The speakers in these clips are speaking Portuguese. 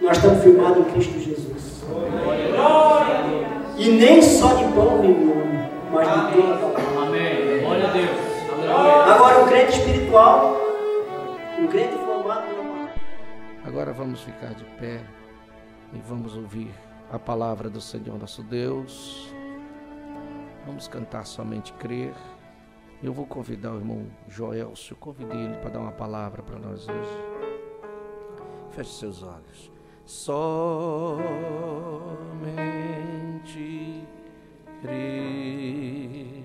Nós estamos firmados em Cristo Jesus. E nem só de pão vive o homem, mas de toda a palavra. Amém. Glória a Deus. Agora, o crente espiritual, o crente formado pela palavra. Agora vamos ficar de pé e vamos ouvir a palavra do Senhor nosso Deus. Vamos cantar Somente Crer. Eu vou convidar o irmão Joelcio, convidei ele para dar uma palavra para nós hoje. Feche seus olhos. Somente crer,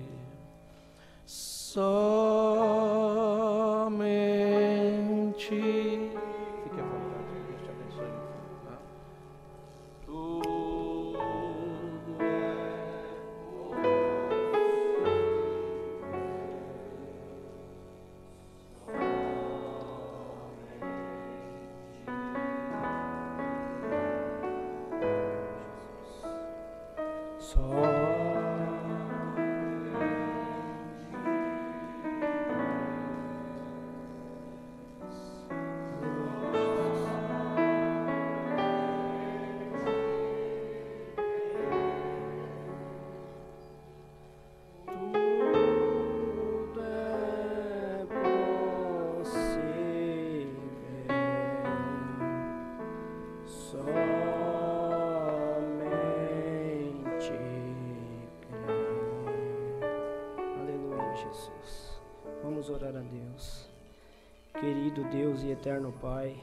somente. Fique à vontade, Deus te abençoe. Tudo Vamos orar a Deus. Querido Deus e eterno Pai,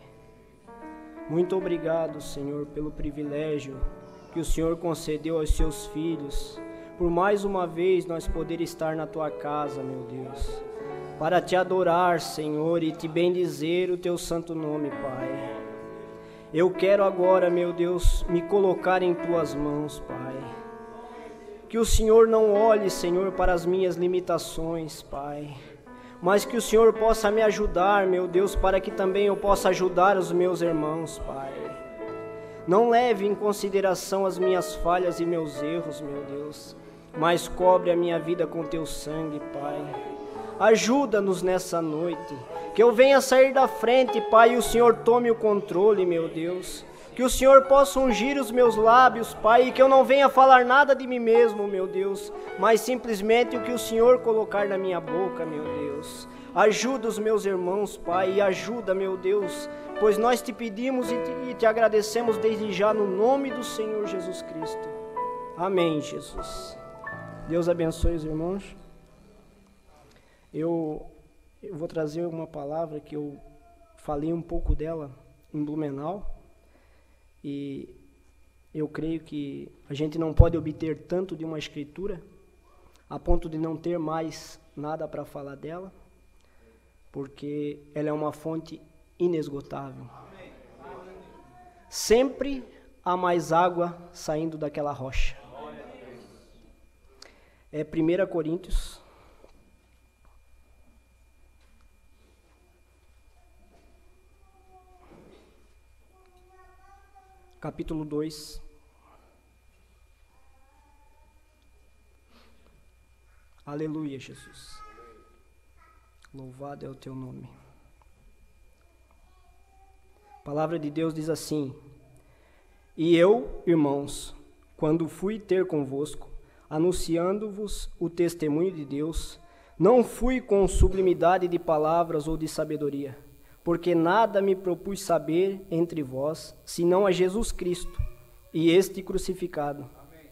muito obrigado, Senhor, pelo privilégio que o Senhor concedeu aos seus filhos, por mais uma vez nós poder estar na Tua casa, meu Deus, para Te adorar, Senhor, e Te bendizer o Teu santo nome, Pai. Eu quero agora, meu Deus, me colocar em Tuas mãos, Pai. Que o Senhor não olhe, Senhor, para as minhas limitações, Pai, mas que o Senhor possa me ajudar, meu Deus, para que também eu possa ajudar os meus irmãos, Pai. Não leve em consideração as minhas falhas e meus erros, meu Deus, mas cobre a minha vida com Teu sangue, Pai. Ajuda-nos nessa noite, que eu venha sair da frente, Pai, e o Senhor tome o controle, meu Deus. Que o Senhor possa ungir os meus lábios, Pai, e que eu não venha falar nada de mim mesmo, meu Deus, mas simplesmente o que o Senhor colocar na minha boca, meu Deus. Ajuda os meus irmãos, Pai, e ajuda, meu Deus, pois nós Te pedimos e te agradecemos desde já no nome do Senhor Jesus Cristo. Amém, Jesus. Deus abençoe os irmãos. Eu vou trazer uma palavra que eu falei um pouco dela em Blumenau. E eu creio que a gente não pode obter tanto de uma escritura a ponto de não ter mais nada para falar dela, porque ela é uma fonte inesgotável. Sempre há mais água saindo daquela rocha. É 1 Coríntios, capítulo 2, aleluia, Jesus, louvado é o Teu nome. A palavra de Deus diz assim: E eu, irmãos, quando fui ter convosco, anunciando-vos o testemunho de Deus, não fui com sublimidade de palavras ou de sabedoria, porque nada me propus saber entre vós, senão a Jesus Cristo, e este crucificado. Amém.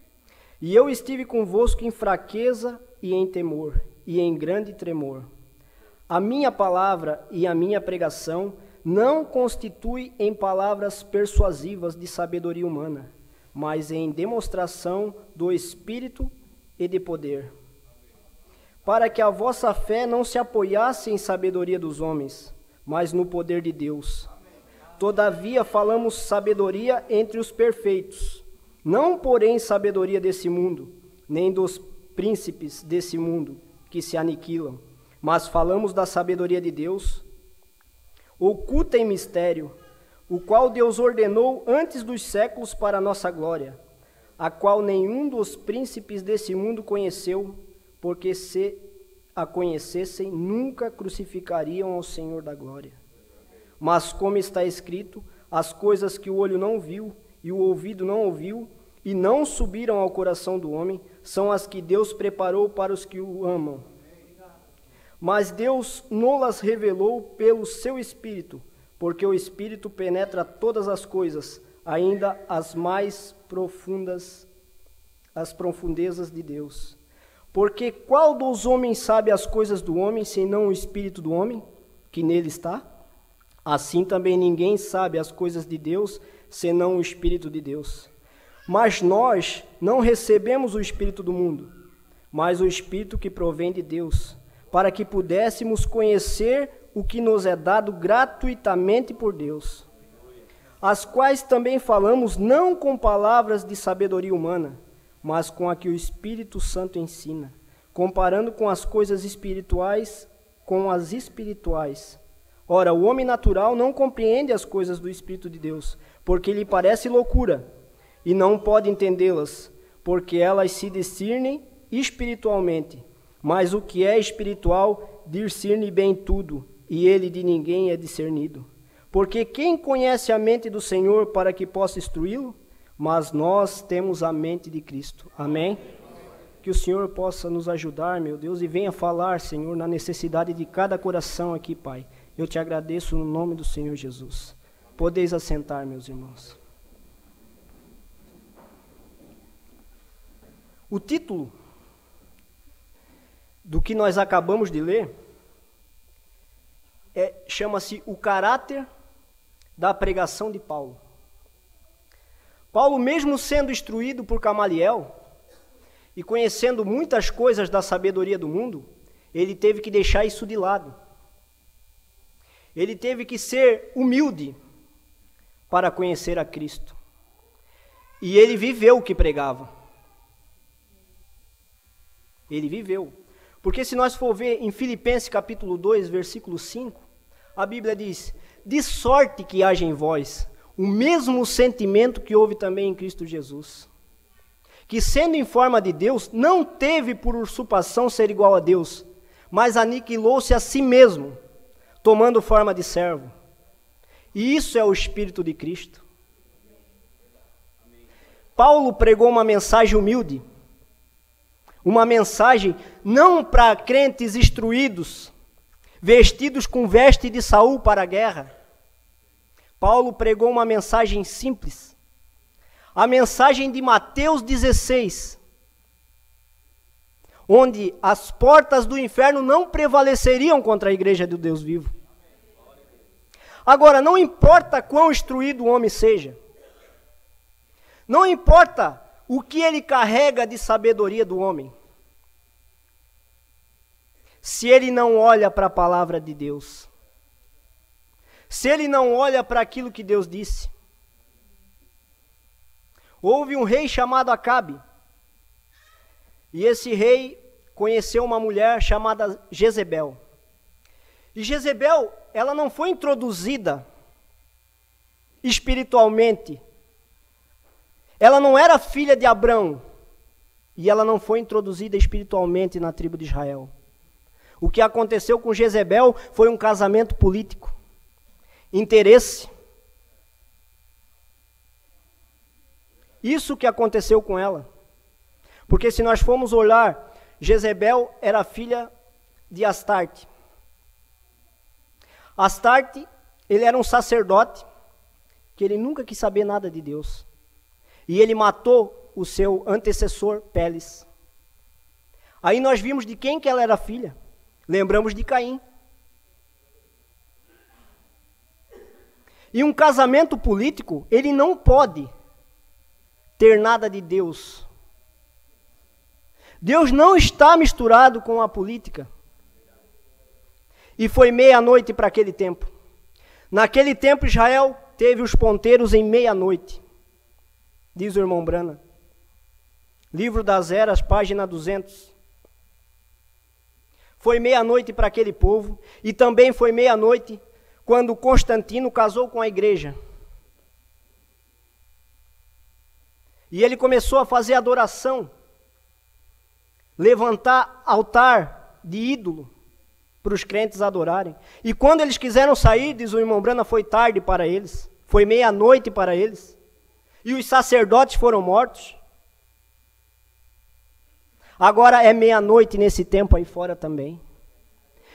E eu estive convosco em fraqueza e em temor, e em grande tremor. A minha palavra e a minha pregação não constitui em palavras persuasivas de sabedoria humana, mas em demonstração do Espírito e de poder, para que a vossa fé não se apoiasse em sabedoria dos homens, mas no poder de Deus. Todavia falamos sabedoria entre os perfeitos, não porém sabedoria desse mundo, nem dos príncipes desse mundo, que se aniquilam, mas falamos da sabedoria de Deus, oculta em mistério, o qual Deus ordenou antes dos séculos para a nossa glória, a qual nenhum dos príncipes desse mundo conheceu, porque se a conhecessem, nunca crucificariam ao Senhor da glória. Mas como está escrito, as coisas que o olho não viu e o ouvido não ouviu e não subiram ao coração do homem, são as que Deus preparou para os que o amam. Mas Deus não-las revelou pelo seu Espírito, porque o Espírito penetra todas as coisas, ainda as mais profundas, as profundezas de Deus. Porque qual dos homens sabe as coisas do homem, senão o Espírito do homem, que nele está? Assim também ninguém sabe as coisas de Deus, senão o Espírito de Deus. Mas nós não recebemos o Espírito do mundo, mas o Espírito que provém de Deus, para que pudéssemos conhecer o que nos é dado gratuitamente por Deus, as quais também falamos não com palavras de sabedoria humana, mas com a que o Espírito Santo ensina, comparando com as coisas espirituais com as espirituais. Ora, o homem natural não compreende as coisas do Espírito de Deus, porque lhe parece loucura, e não pode entendê-las, porque elas se discernem espiritualmente. Mas o que é espiritual discerne bem tudo, e ele de ninguém é discernido. Porque quem conhece a mente do Senhor para que possa instruí-lo? Mas nós temos a mente de Cristo. Amém? Que o Senhor possa nos ajudar, meu Deus, e venha falar, Senhor, na necessidade de cada coração aqui, Pai. Eu te agradeço no nome do Senhor Jesus. Podeis assentar, meus irmãos. O título do que nós acabamos de ler chama-se O Caráter da Pregação de Paulo. Paulo, mesmo sendo instruído por Gamaliel e conhecendo muitas coisas da sabedoria do mundo, ele teve que deixar isso de lado. Ele teve que ser humilde para conhecer a Cristo. E ele viveu o que pregava. Ele viveu. Porque se nós for ver em Filipenses capítulo 2, versículo 5, a Bíblia diz: de sorte que haja em vós o mesmo sentimento que houve também em Cristo Jesus, que sendo em forma de Deus, não teve por usurpação ser igual a Deus, mas aniquilou-se a si mesmo, tomando forma de servo. E isso é o Espírito de Cristo. Paulo pregou uma mensagem humilde, uma mensagem não para crentes instruídos, vestidos com veste de Saul para a guerra. Paulo pregou uma mensagem simples, a mensagem de Mateus 16, onde as portas do inferno não prevaleceriam contra a igreja do Deus vivo. Agora, não importa quão instruído o homem seja, não importa o que ele carrega de sabedoria do homem, se ele não olha para a palavra de Deus, se ele não olha para aquilo que Deus disse. Houve um rei chamado Acabe, e esse rei conheceu uma mulher chamada Jezebel. E Jezebel, ela não foi introduzida espiritualmente. Ela não era filha de Abrão, e ela não foi introduzida espiritualmente na tribo de Israel. O que aconteceu com Jezebel foi um casamento político, interesse. Isso que aconteceu com ela. Porque se nós formos olhar, Jezebel era filha de Astarte. Astarte, ele era um sacerdote, que ele nunca quis saber nada de Deus. E ele matou o seu antecessor, Péles. Aí nós vimos de quem que ela era filha. Lembramos de Caim. E um casamento político, ele não pode ter nada de Deus. Deus não está misturado com a política. E foi meia-noite para aquele tempo. Naquele tempo, Israel teve os ponteiros em meia-noite. Diz o irmão Brana. Livro das Eras, página 200. Foi meia-noite para aquele povo, e também foi meia-noite quando Constantino casou com a igreja. E ele começou a fazer adoração, levantar altar de ídolo para os crentes adorarem. E quando eles quiseram sair, diz o irmão Brana, foi tarde para eles. Foi meia-noite para eles. E os sacerdotes foram mortos. Agora é meia-noite nesse tempo aí fora também.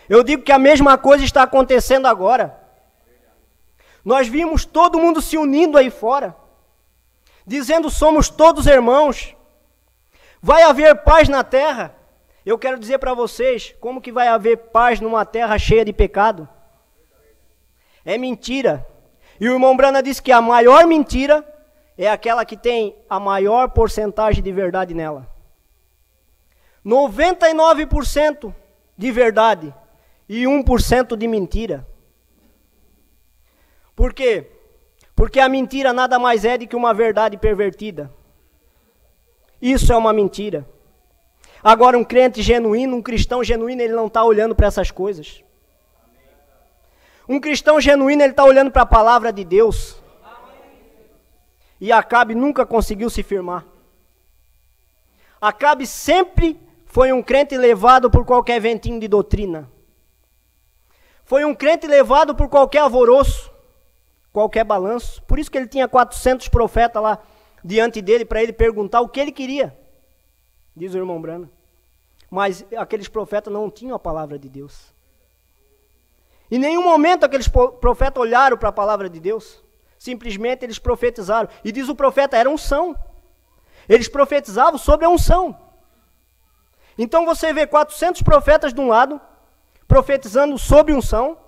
Eu digo que a mesma coisa está acontecendo agora. Nós vimos todo mundo se unindo aí fora, dizendo somos todos irmãos. Vai haver paz na terra. Eu quero dizer para vocês, como que vai haver paz numa terra cheia de pecado? É mentira. E o irmão Brana disse que a maior mentira é aquela que tem a maior porcentagem de verdade nela. 99% de verdade e 1% de mentira. Por quê? Porque a mentira nada mais é do que uma verdade pervertida. Isso é uma mentira. Agora, um crente genuíno, um cristão genuíno, ele não está olhando para essas coisas. Um cristão genuíno, ele está olhando para a palavra de Deus. E Acabe nunca conseguiu se firmar. Acabe sempre foi um crente levado por qualquer ventinho de doutrina. Foi um crente levado por qualquer alvoroço, qualquer balanço. Por isso que ele tinha 400 profetas lá diante dele para ele perguntar o que ele queria. Diz o irmão Brana. Mas aqueles profetas não tinham a palavra de Deus. Em nenhum momento aqueles profetas olharam para a palavra de Deus. Simplesmente eles profetizaram. E diz o profeta, era unção. Eles profetizavam sobre a unção. Então você vê 400 profetas de um lado, profetizando sobre unção,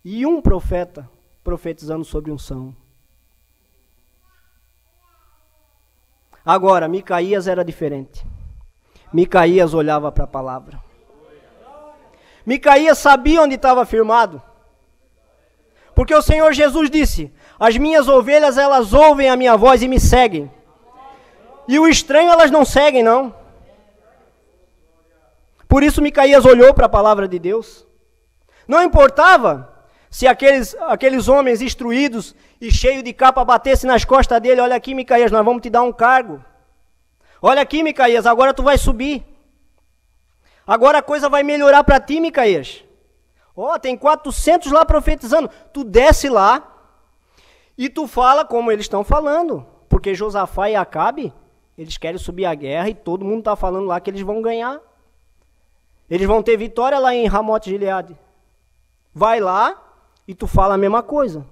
e um profeta profetizando sobre unção. Agora, Micaías era diferente. Micaías olhava para a palavra. Micaías sabia onde estava firmado. Porque o Senhor Jesus disse, as minhas ovelhas, elas ouvem a minha voz e me seguem. E o estranho elas não seguem, não. Por isso Micaías olhou para a palavra de Deus. Não importava se aqueles homens instruídos e cheios de capa batessem nas costas dele. Olha aqui, Micaías, nós vamos te dar um cargo. Olha aqui, Micaías, agora tu vai subir. Agora a coisa vai melhorar para ti, Micaías. Ó, tem 400 lá profetizando. Tu desce lá e tu fala como eles estão falando. Porque Josafá e Acabe, eles querem subir a guerra e todo mundo está falando lá que eles vão ganhar. Eles vão ter vitória lá em Ramote-Gileade. Vai lá e tu fala a mesma coisa.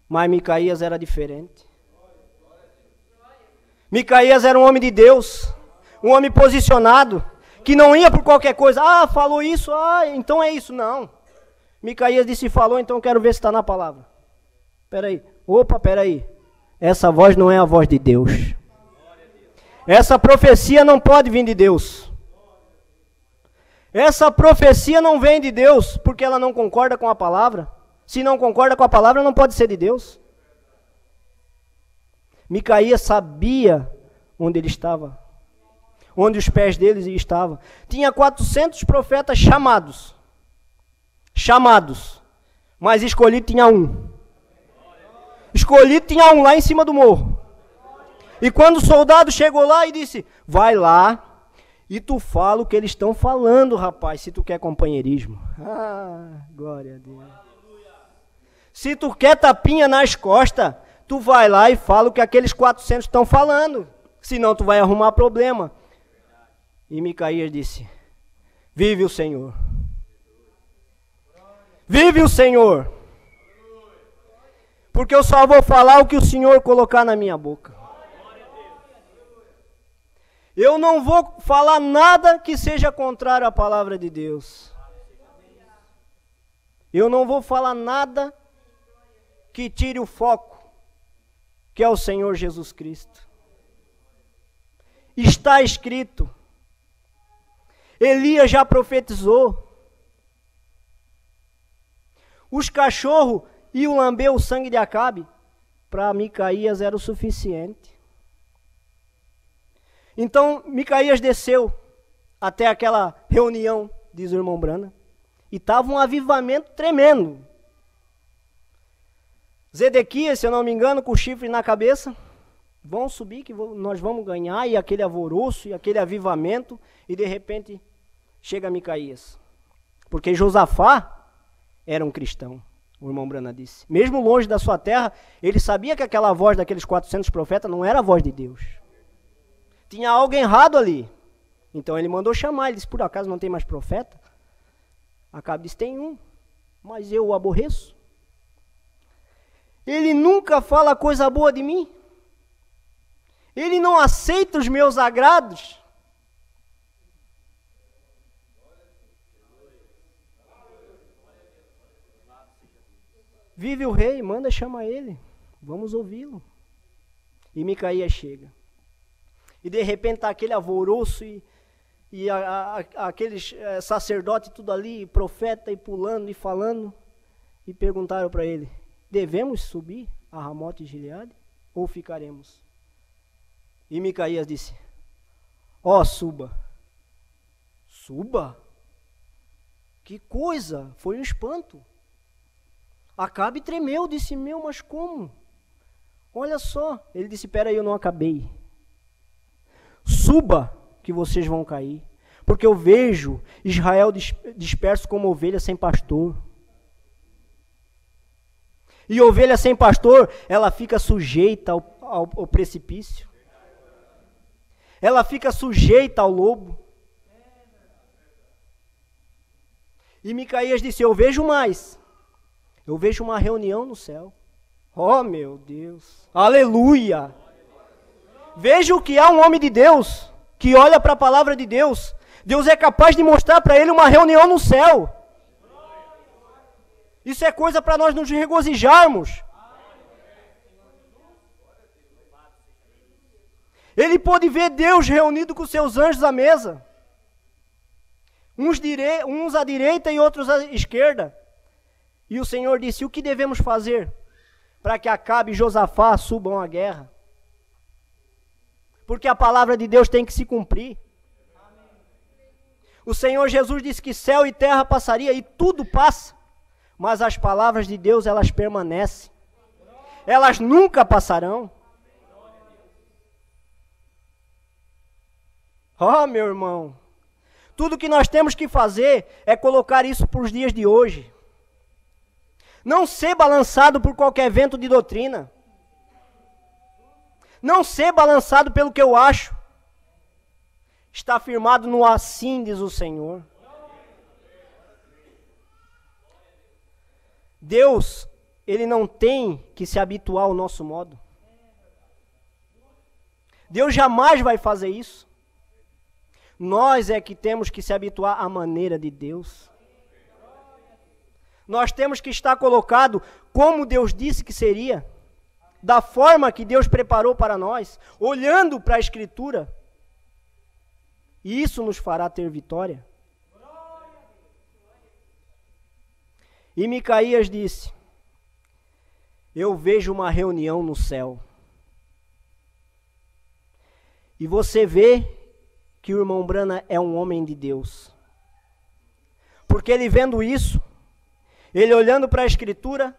Mas Micaías era diferente. Micaías era um homem de Deus, um homem posicionado, que não ia por qualquer coisa. Ah, falou isso, então é isso. Não. Micaías disse, falou, então quero ver se está na palavra. Peraí, peraí. Essa voz não é a voz de Deus. Essa profecia não pode vir de Deus. Essa profecia não vem de Deus, porque ela não concorda com a palavra. Se não concorda com a palavra, não pode ser de Deus. Micaías sabia onde ele estava, onde os pés deles estavam. Tinha 400 profetas chamados, mas escolhido tinha um. Escolhido tinha um lá em cima do morro. E quando o soldado chegou lá e disse, vai lá e tu fala o que eles estão falando, rapaz, se tu quer companheirismo. Ah, glória a Deus. Se tu quer tapinha nas costas, tu vai lá e fala o que aqueles 400 estão falando. Senão tu vai arrumar problema. E Micaías disse, vive o Senhor. Vive o Senhor. Porque eu só vou falar o que o Senhor colocar na minha boca. Eu não vou falar nada que seja contrário à palavra de Deus. Eu não vou falar nada que tire o foco, que é o Senhor Jesus Cristo. Está escrito. Elias já profetizou. Os cachorros iam lamber o sangue de Acabe. Para Micaías era o suficiente. Então Micaías desceu até aquela reunião, diz o irmão Brana, e estava um avivamento tremendo. Zedequias, se eu não me engano, com o chifre na cabeça, vão subir que nós vamos ganhar, e aquele alvoroço, e aquele avivamento, e de repente chega Micaías. Porque Josafá era um cristão, o irmão Branham disse. Mesmo longe da sua terra, ele sabia que aquela voz daqueles 400 profetas não era a voz de Deus. Tinha algo errado ali. Então ele mandou chamar, ele disse, por acaso não tem mais profeta? Acabe disse, tem um, mas eu o aborreço. Ele nunca fala coisa boa de mim. Ele não aceita os meus agrados. Vive o rei, manda chamar ele. Vamos ouvi-lo. E Micaías chega. E de repente está aquele alvoroço e aqueles sacerdotes tudo ali, profeta e pulando e falando. E perguntaram para ele, devemos subir a Ramote de Gileade ou ficaremos? E Micaías disse, ó, suba. Suba? Que coisa, foi um espanto. Acabe tremeu, disse, meu, mas como? Olha só, ele disse, peraí, eu não acabei. Suba, que vocês vão cair, porque eu vejo Israel disperso como ovelha sem pastor. E ovelha sem pastor, ela fica sujeita ao precipício. Ela fica sujeita ao lobo. E Micaías disse, eu vejo mais. Eu vejo uma reunião no céu. Oh, meu Deus. Aleluia. Veja o que é um homem de Deus, que olha para a palavra de Deus. Deus é capaz de mostrar para ele uma reunião no céu. Isso é coisa para nós nos regozijarmos. Ele pôde ver Deus reunido com seus anjos à mesa. Uns à direita e outros à esquerda. E o Senhor disse, o que devemos fazer para que Acabe e Josafá subam à guerra? Porque a palavra de Deus tem que se cumprir. O Senhor Jesus disse que céu e terra passaria e tudo passa. Mas as palavras de Deus, elas permanecem. Elas nunca passarão. Oh, meu irmão. Tudo que nós temos que fazer é colocar isso para os dias de hoje. Não ser balançado por qualquer vento de doutrina. Não ser balançado pelo que eu acho. Está firmado no assim, diz o Senhor. Deus, Ele não tem que se habituar ao nosso modo. Deus jamais vai fazer isso. Nós é que temos que se habituar à maneira de Deus. Nós temos que estar colocado como Deus disse que seria, da forma que Deus preparou para nós, olhando para a Escritura. E isso nos fará ter vitória. E Micaías disse, eu vejo uma reunião no céu. E você vê que o irmão Branham é um homem de Deus. Porque ele vendo isso, ele olhando para a Escritura,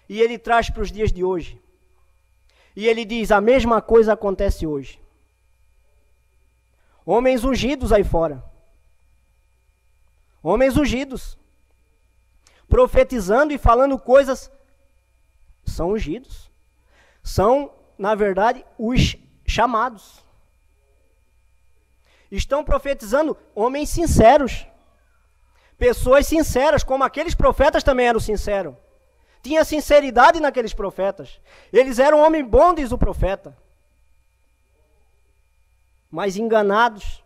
e ele traz para os dias de hoje. E ele diz, a mesma coisa acontece hoje. Homens ungidos aí fora. Homens ungidos. Profetizando e falando coisas, são ungidos. São, na verdade, os chamados. Estão profetizando homens sinceros. Pessoas sinceras, como aqueles profetas também eram sinceros. Tinha sinceridade naqueles profetas. Eles eram homens bons, diz o profeta. Mas enganados.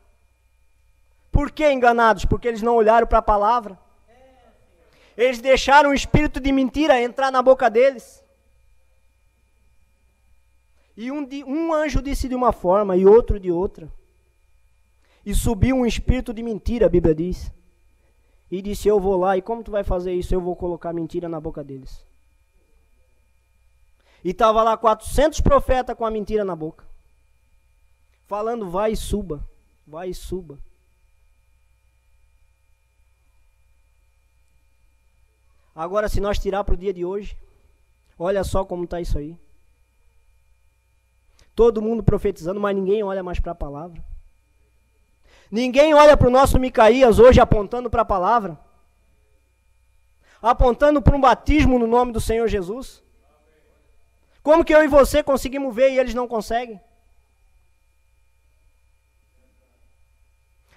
Por que enganados? Porque eles não olharam para a palavra. Eles deixaram o espírito de mentira entrar na boca deles. E um anjo disse de uma forma e outro de outra. E subiu um espírito de mentira, a Bíblia diz. E disse, eu vou lá, e como tu vai fazer isso? Eu vou colocar mentira na boca deles. E estava lá 400 profetas com a mentira na boca. Falando, vai e suba, vai e suba. Agora, se nós tirar para o dia de hoje, olha só como está isso aí. Todo mundo profetizando, mas ninguém olha mais para a palavra. Ninguém olha para o nosso Micaías hoje apontando para a palavra. apontando para um batismo no nome do Senhor Jesus? Como que eu e você conseguimos ver e eles não conseguem?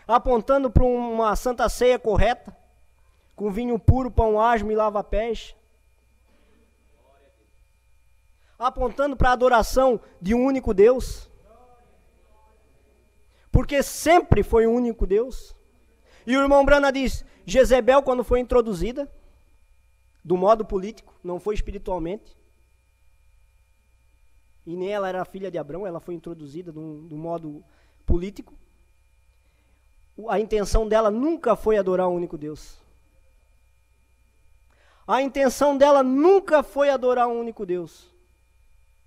Apontando para uma santa ceia correta, com vinho puro, pão asmo e lava-pés. Apontando para a adoração de um único Deus. Porque sempre foi um único Deus. E o irmão Brana diz, Jezebel, quando foi introduzida, do modo político, não foi espiritualmente, e nem ela era filha de Abrão, ela foi introduzida do modo político, a intenção dela nunca foi adorar o único Deus. A intenção dela nunca foi adorar um único Deus,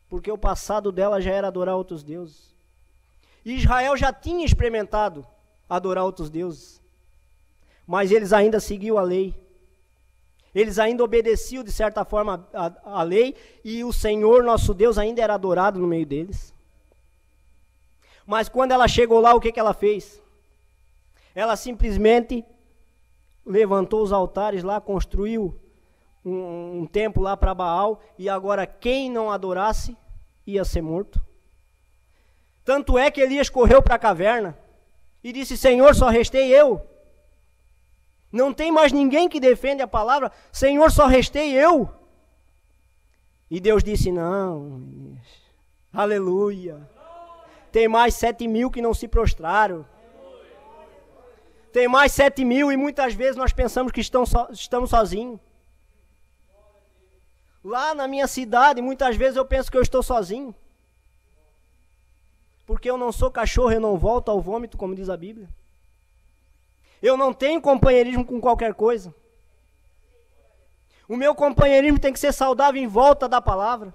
porque o passado dela já era adorar outros deuses. E Israel já tinha experimentado adorar outros deuses, mas eles ainda seguiam a lei. Eles ainda obedeciam de certa forma a lei, e o Senhor nosso Deus ainda era adorado no meio deles. Mas quando ela chegou lá, o que ela fez? Ela simplesmente levantou os altares lá, construiu um templo lá para Baal, e agora quem não adorasse ia ser morto. Tanto é que Elias correu para a caverna e disse, Senhor, só restei eu. Não tem mais ninguém que defende a palavra, Senhor, só restei eu. E Deus disse, não, aleluia. Tem mais 7.000 que não se prostraram. Tem mais 7.000 e muitas vezes nós pensamos que estamos sozinhos. Lá na minha cidade, muitas vezes eu penso que eu estou sozinho. Porque eu não sou cachorro, eu não volto ao vômito, como diz a Bíblia. Eu não tenho companheirismo com qualquer coisa. O meu companheirismo tem que ser saudável em volta da palavra.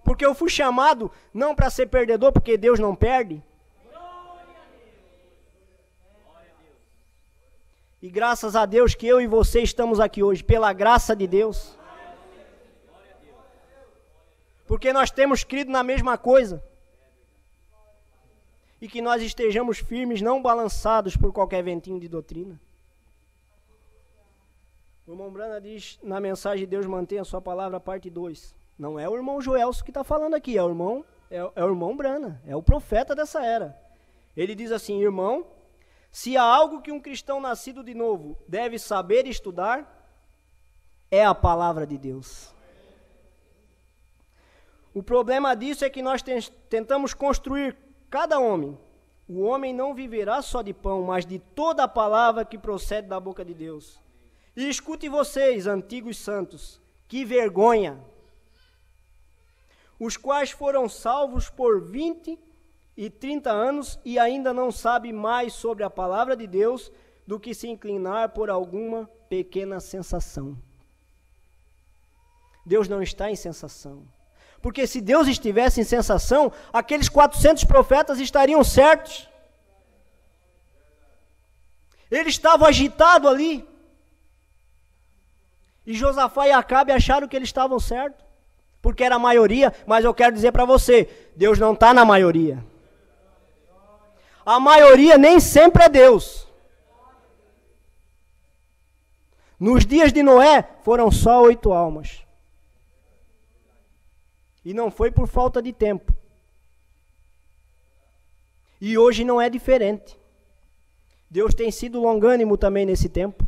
Porque eu fui chamado não para ser perdedor, porque Deus não perde. E graças a Deus que eu e você estamos aqui hoje, pela graça de Deus. Porque nós temos crido na mesma coisa. E que nós estejamos firmes, não balançados por qualquer ventinho de doutrina. O irmão Brana diz, na mensagem Deus mantém a sua palavra, parte 2. Não é o irmão Joelso que está falando aqui, é o irmão Brana, é o profeta dessa era. Ele diz assim, irmão, se há algo que um cristão nascido de novo deve saber e estudar, é a palavra de Deus. O problema disso é que nós tentamos construir cada homem. O homem não viverá só de pão, mas de toda a palavra que procede da boca de Deus. E escute vocês, antigos santos, que vergonha! Os quais foram salvos por 20 e 30 anos e ainda não sabem mais sobre a palavra de Deus do que se inclinar por alguma pequena sensação. Deus não está em sensação. Porque se Deus estivesse em sensação, aqueles 400 profetas estariam certos. Eles estavam agitados ali. E Josafá e Acabe acharam que eles estavam certos. Porque era a maioria, mas eu quero dizer para você, Deus não está na maioria. A maioria nem sempre é Deus. Nos dias de Noé, foram só 8 almas. E não foi por falta de tempo. E hoje não é diferente. Deus tem sido longânimo também nesse tempo.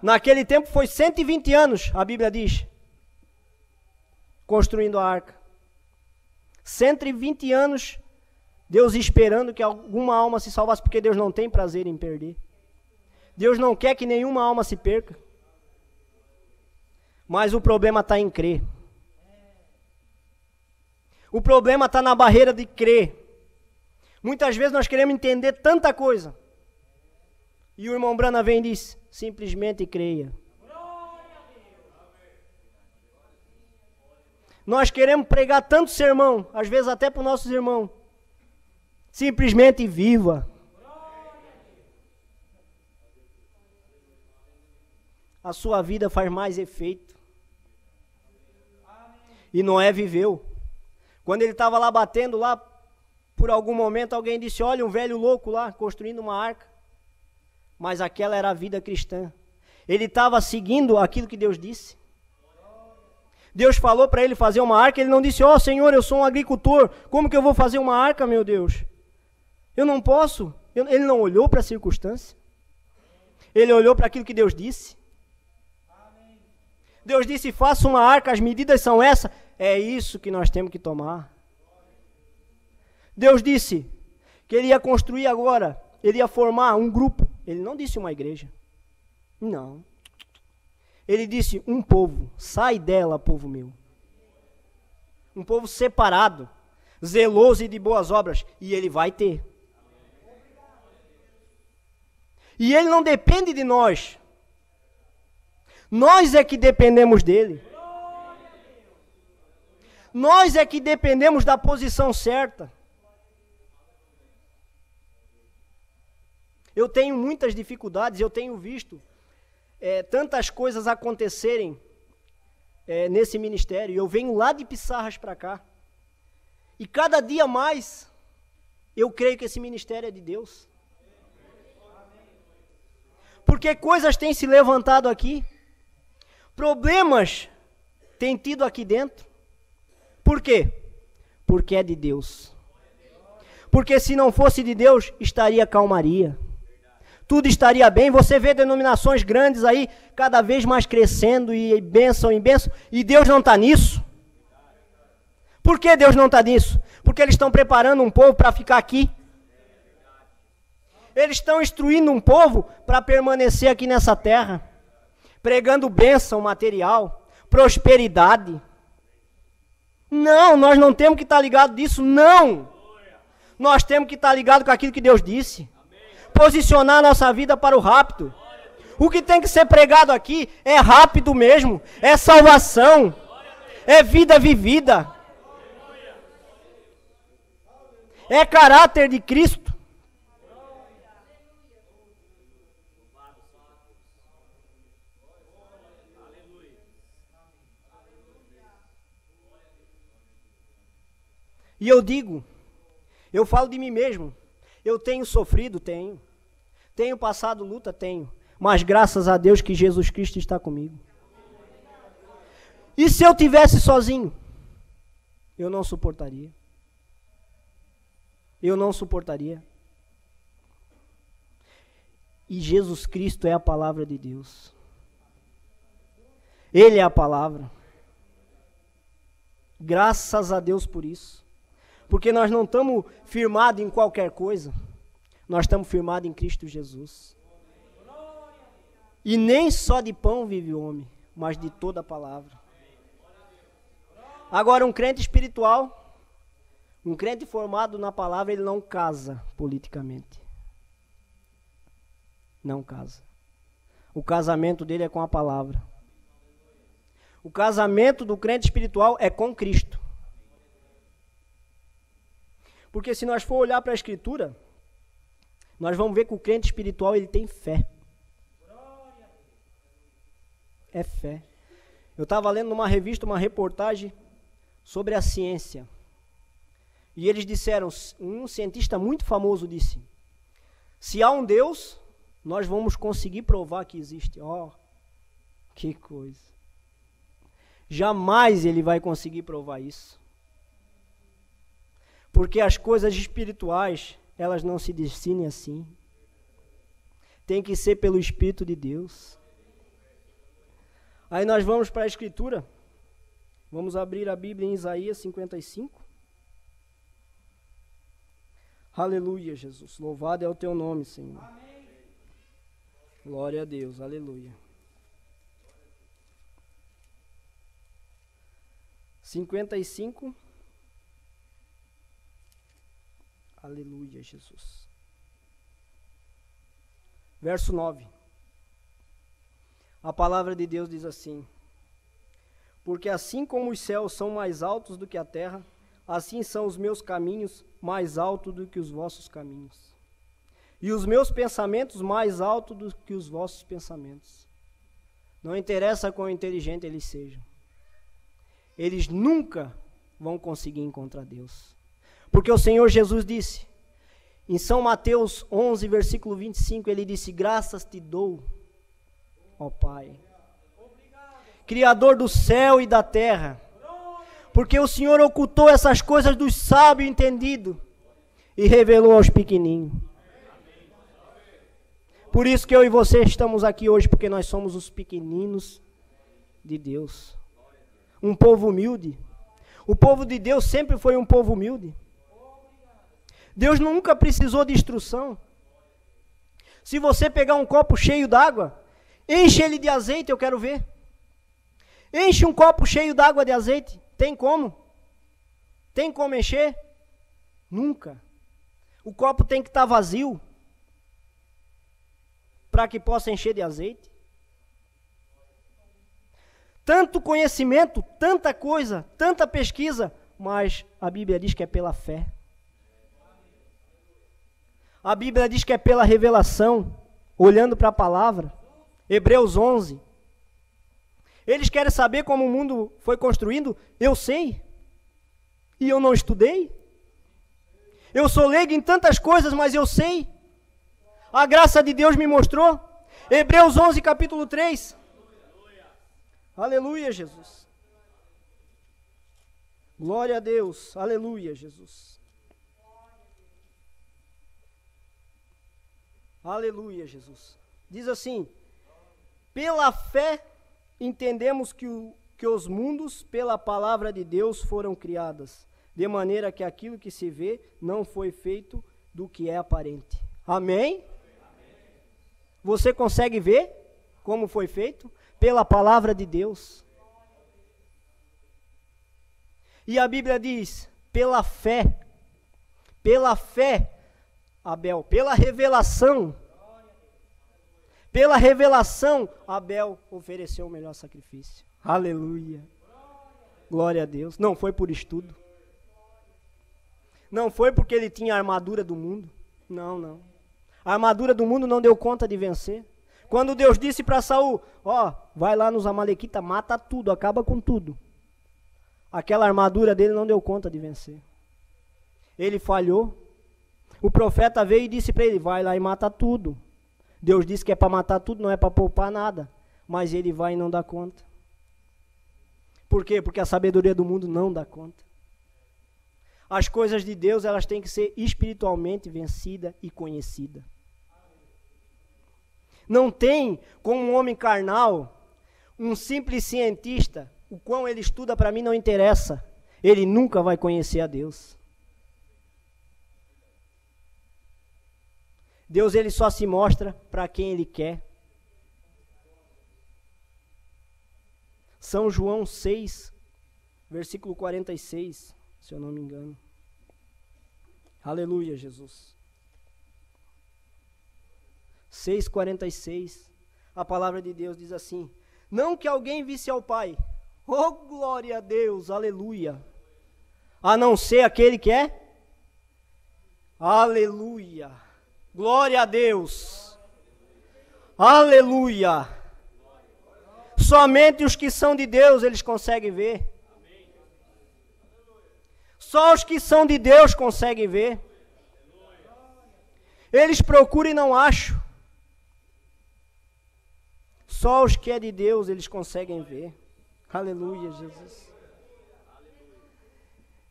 Naquele tempo foi 120 anos, a Bíblia diz, construindo a arca. 120 anos, Deus esperando que alguma alma se salvasse, porque Deus não tem prazer em perder. Deus não quer que nenhuma alma se perca. Mas o problema está em crer. O problema está na barreira de crer. Muitas vezes nós queremos entender tanta coisa. E o irmão Brana vem e diz, simplesmente creia. Nós queremos pregar tanto sermão, às vezes até para os nossos irmãos. Simplesmente viva. A sua vida faz mais efeito. E Noé viveu. Quando ele estava lá batendo lá, por algum momento alguém disse, olha um velho louco lá, construindo uma arca. mas aquela era a vida cristã. Ele estava seguindo aquilo que Deus disse. Deus falou para ele fazer uma arca, ele não disse, ó Senhor, eu sou um agricultor, como que eu vou fazer uma arca, meu Deus? Eu não posso. Ele não olhou para a circunstância. Ele olhou para aquilo que Deus disse. Deus disse, faça uma arca, as medidas são essas. É isso que nós temos que tomar. Deus disse que ele ia construir agora, ele ia formar um grupo. Ele não disse uma igreja. Não. Ele disse, um povo, sai dela, povo meu. Um povo separado, zeloso e de boas obras. E ele vai ter. E ele não depende de nós. Nós é que dependemos dele. Nós é que dependemos da posição certa. Eu tenho muitas dificuldades, eu tenho visto tantas coisas acontecerem nesse ministério. Eu venho lá de Pissarras para cá. E cada dia mais eu creio que esse ministério é de Deus. Porque coisas têm se levantado aqui. Problemas têm tido aqui dentro. Por quê? Porque é de Deus. Porque se não fosse de Deus, estaria calmaria. Tudo estaria bem. Você vê denominações grandes aí, cada vez mais crescendo e bênção em bênção, e Deus não está nisso. Por que Deus não está nisso? Porque eles estão preparando um povo para ficar aqui. Eles estão instruindo um povo para permanecer aqui nessa terra, pregando bênção material, prosperidade. Não, nós não temos que estar ligados disso, não. Nós temos que estar ligados com aquilo que Deus disse. Posicionar nossa vida para o rápido. O que tem que ser pregado aqui é rápido mesmo, é salvação, é vida vivida, é caráter de Cristo. E eu digo, eu falo de mim mesmo, eu tenho sofrido, tenho passado luta, mas graças a Deus que Jesus Cristo está comigo. E se eu tivesse sozinho, eu não suportaria. Eu não suportaria. E Jesus Cristo é a palavra de Deus. Ele é a palavra. Graças a Deus por isso. Porque nós não estamos firmados em qualquer coisa. Nós estamos firmados em Cristo Jesus. E nem só de pão vive o homem, mas de toda a palavra. Agora, um crente espiritual, um crente formado na palavra, ele não casa politicamente. Não casa. O casamento dele é com a palavra. O casamento do crente espiritual é com Cristo. Porque se nós for olhar para a Escritura, nós vamos ver que o crente espiritual, ele tem fé. É fé. Eu estava lendo numa revista, uma reportagem sobre a ciência. E eles disseram, um cientista muito famoso disse, se há um Deus, nós vamos conseguir provar que existe. Ó, que coisa. Jamais ele vai conseguir provar isso. Porque as coisas espirituais, elas não se definem assim. Tem que ser pelo Espírito de Deus. Aí nós vamos para a Escritura. Vamos abrir a Bíblia em Isaías 55. Aleluia, Jesus. Louvado é o teu nome, Senhor. Amém. Glória a Deus. Aleluia. 55. Aleluia, Jesus. Verso 9. A palavra de Deus diz assim: porque assim como os céus são mais altos do que a terra, assim são os meus caminhos mais altos do que os vossos caminhos, e os meus pensamentos mais altos do que os vossos pensamentos. Não interessa quão inteligente eles sejam, eles nunca vão conseguir encontrar Deus. Porque o Senhor Jesus disse, Em São Mateus 11, versículo 25, ele disse: graças te dou, ó Pai, Criador do céu e da terra, porque o Senhor ocultou essas coisas dos sábios e entendidos e revelou aos pequeninos. Por isso que eu e você estamos aqui hoje, porque nós somos os pequeninos de Deus. Um povo humilde. O povo de Deus sempre foi um povo humilde. Deus nunca precisou de instrução. Se você pegar um copo cheio d'água, enche ele de azeite, eu quero ver. Enche um copo cheio d'água de azeite. Tem como? Tem como encher? Nunca. O copo tem que estar vazio para que possa encher de azeite. Tanto conhecimento, tanta coisa, tanta pesquisa, mas a Bíblia diz que é pela fé. A Bíblia diz que é pela revelação, olhando para a palavra. Hebreus 11. Eles querem saber como o mundo foi construído? Eu sei. E eu não estudei. Eu sou leigo em tantas coisas, mas eu sei. A graça de Deus me mostrou. Hebreus 11, capítulo 3. Aleluia, Jesus. Glória a Deus. Aleluia, Jesus. Aleluia, Jesus. Diz assim: pela fé entendemos que os mundos pela palavra de Deus foram criadas, de maneira que aquilo que se vê não foi feito do que é aparente. Amém? Você consegue ver como foi feito? Pela palavra de Deus. E a Bíblia diz, pela fé, Abel, pela revelação, Abel ofereceu o melhor sacrifício. Aleluia. Glória a Deus. Não foi por estudo. Não foi porque ele tinha a armadura do mundo. Não. A armadura do mundo não deu conta de vencer. Quando Deus disse para Saul, vai lá nos amalequitas, mata tudo, acaba com tudo. Aquela armadura dele não deu conta de vencer. Ele falhou. O profeta veio e disse para ele, vai lá e mata tudo. Deus disse que é para matar tudo, não é para poupar nada. Mas ele vai e não dá conta. Por quê? Porque a sabedoria do mundo não dá conta. As coisas de Deus, elas têm que ser espiritualmente vencidas e conhecidas. Não tem como um homem carnal, um simples cientista, o quão ele estuda para mim não interessa. Ele nunca vai conhecer a Deus. Deus, ele só se mostra para quem ele quer. São João 6, versículo 46, se eu não me engano. Aleluia, Jesus. 6,46, a palavra de Deus diz assim: não que alguém visse ao Pai, oh glória a Deus, aleluia, a não ser aquele que é, aleluia, glória a Deus, aleluia, somente os que são de Deus eles conseguem ver, só os que são de Deus conseguem ver, eles procuram e não acham. Só os que é de Deus, eles conseguem ver. Aleluia, Jesus.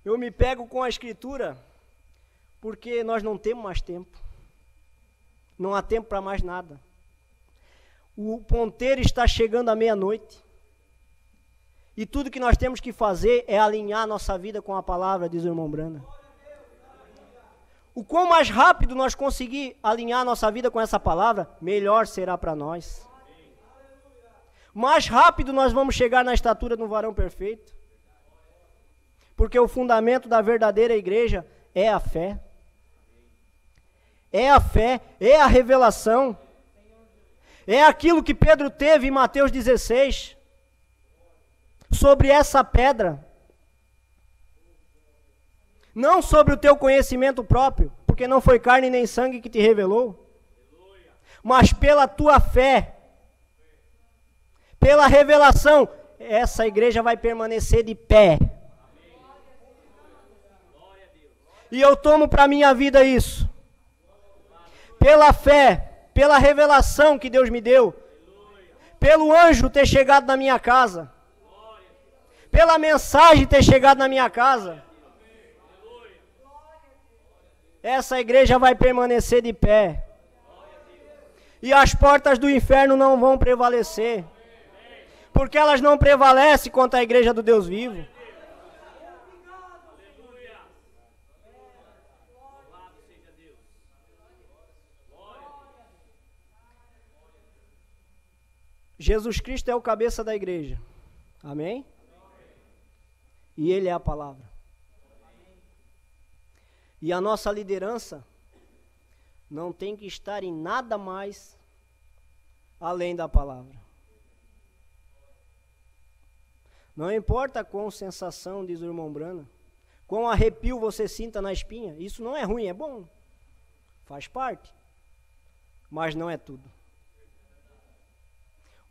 Eu me pego com a Escritura, porque nós não temos mais tempo. Não há tempo para mais nada. O ponteiro está chegando à meia-noite. E tudo que nós temos que fazer é alinhar nossa vida com a palavra, diz o irmão Brana. O quão mais rápido nós conseguir alinhar nossa vida com essa palavra, melhor será para nós. Mais rápido nós vamos chegar na estatura do varão perfeito. Porque o fundamento da verdadeira igreja é a fé. É a fé, é a revelação. É aquilo que Pedro teve em Mateus 16. Sobre essa pedra. Não sobre o teu conhecimento próprio, porque não foi carne nem sangue que te revelou. Mas pela tua fé. Pela revelação, essa igreja vai permanecer de pé. E eu tomo para minha vida isso. pela fé, pela revelação que Deus me deu, pelo anjo ter chegado na minha casa, pela mensagem ter chegado na minha casa, essa igreja vai permanecer de pé. E as portas do inferno não vão prevalecer. Porque elas não prevalecem contra a igreja do Deus vivo. Jesus Cristo é o cabeça da igreja. Amém? E Ele é a palavra. E a nossa liderança não tem que estar em nada mais além da palavra. Não importa quão sensação, diz o irmão Brana, quão arrepio você sinta na espinha, isso não é ruim, é bom, faz parte, mas não é tudo.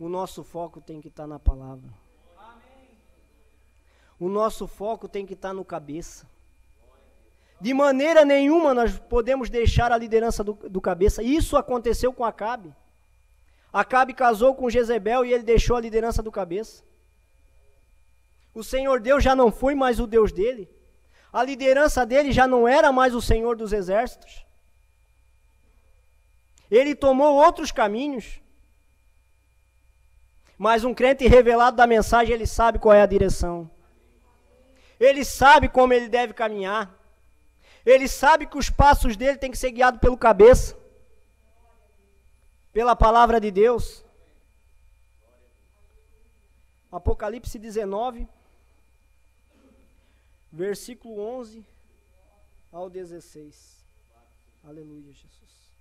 O nosso foco tem que estar na palavra. O nosso foco tem que estar no cabeça. De maneira nenhuma nós podemos deixar a liderança do cabeça. Isso aconteceu com Acabe. Acabe casou com Jezebel e ele deixou a liderança do cabeça. O Senhor Deus já não foi mais o Deus dele. A liderança dele já não era mais o Senhor dos exércitos. Ele tomou outros caminhos. Mas um crente revelado da mensagem, ele sabe qual é a direção. Ele sabe como ele deve caminhar. Ele sabe que os passos dele têm que ser guiados pelo cabeça. Pela palavra de Deus. Apocalipse 19, versículo 11 ao 16. Aleluia, Jesus.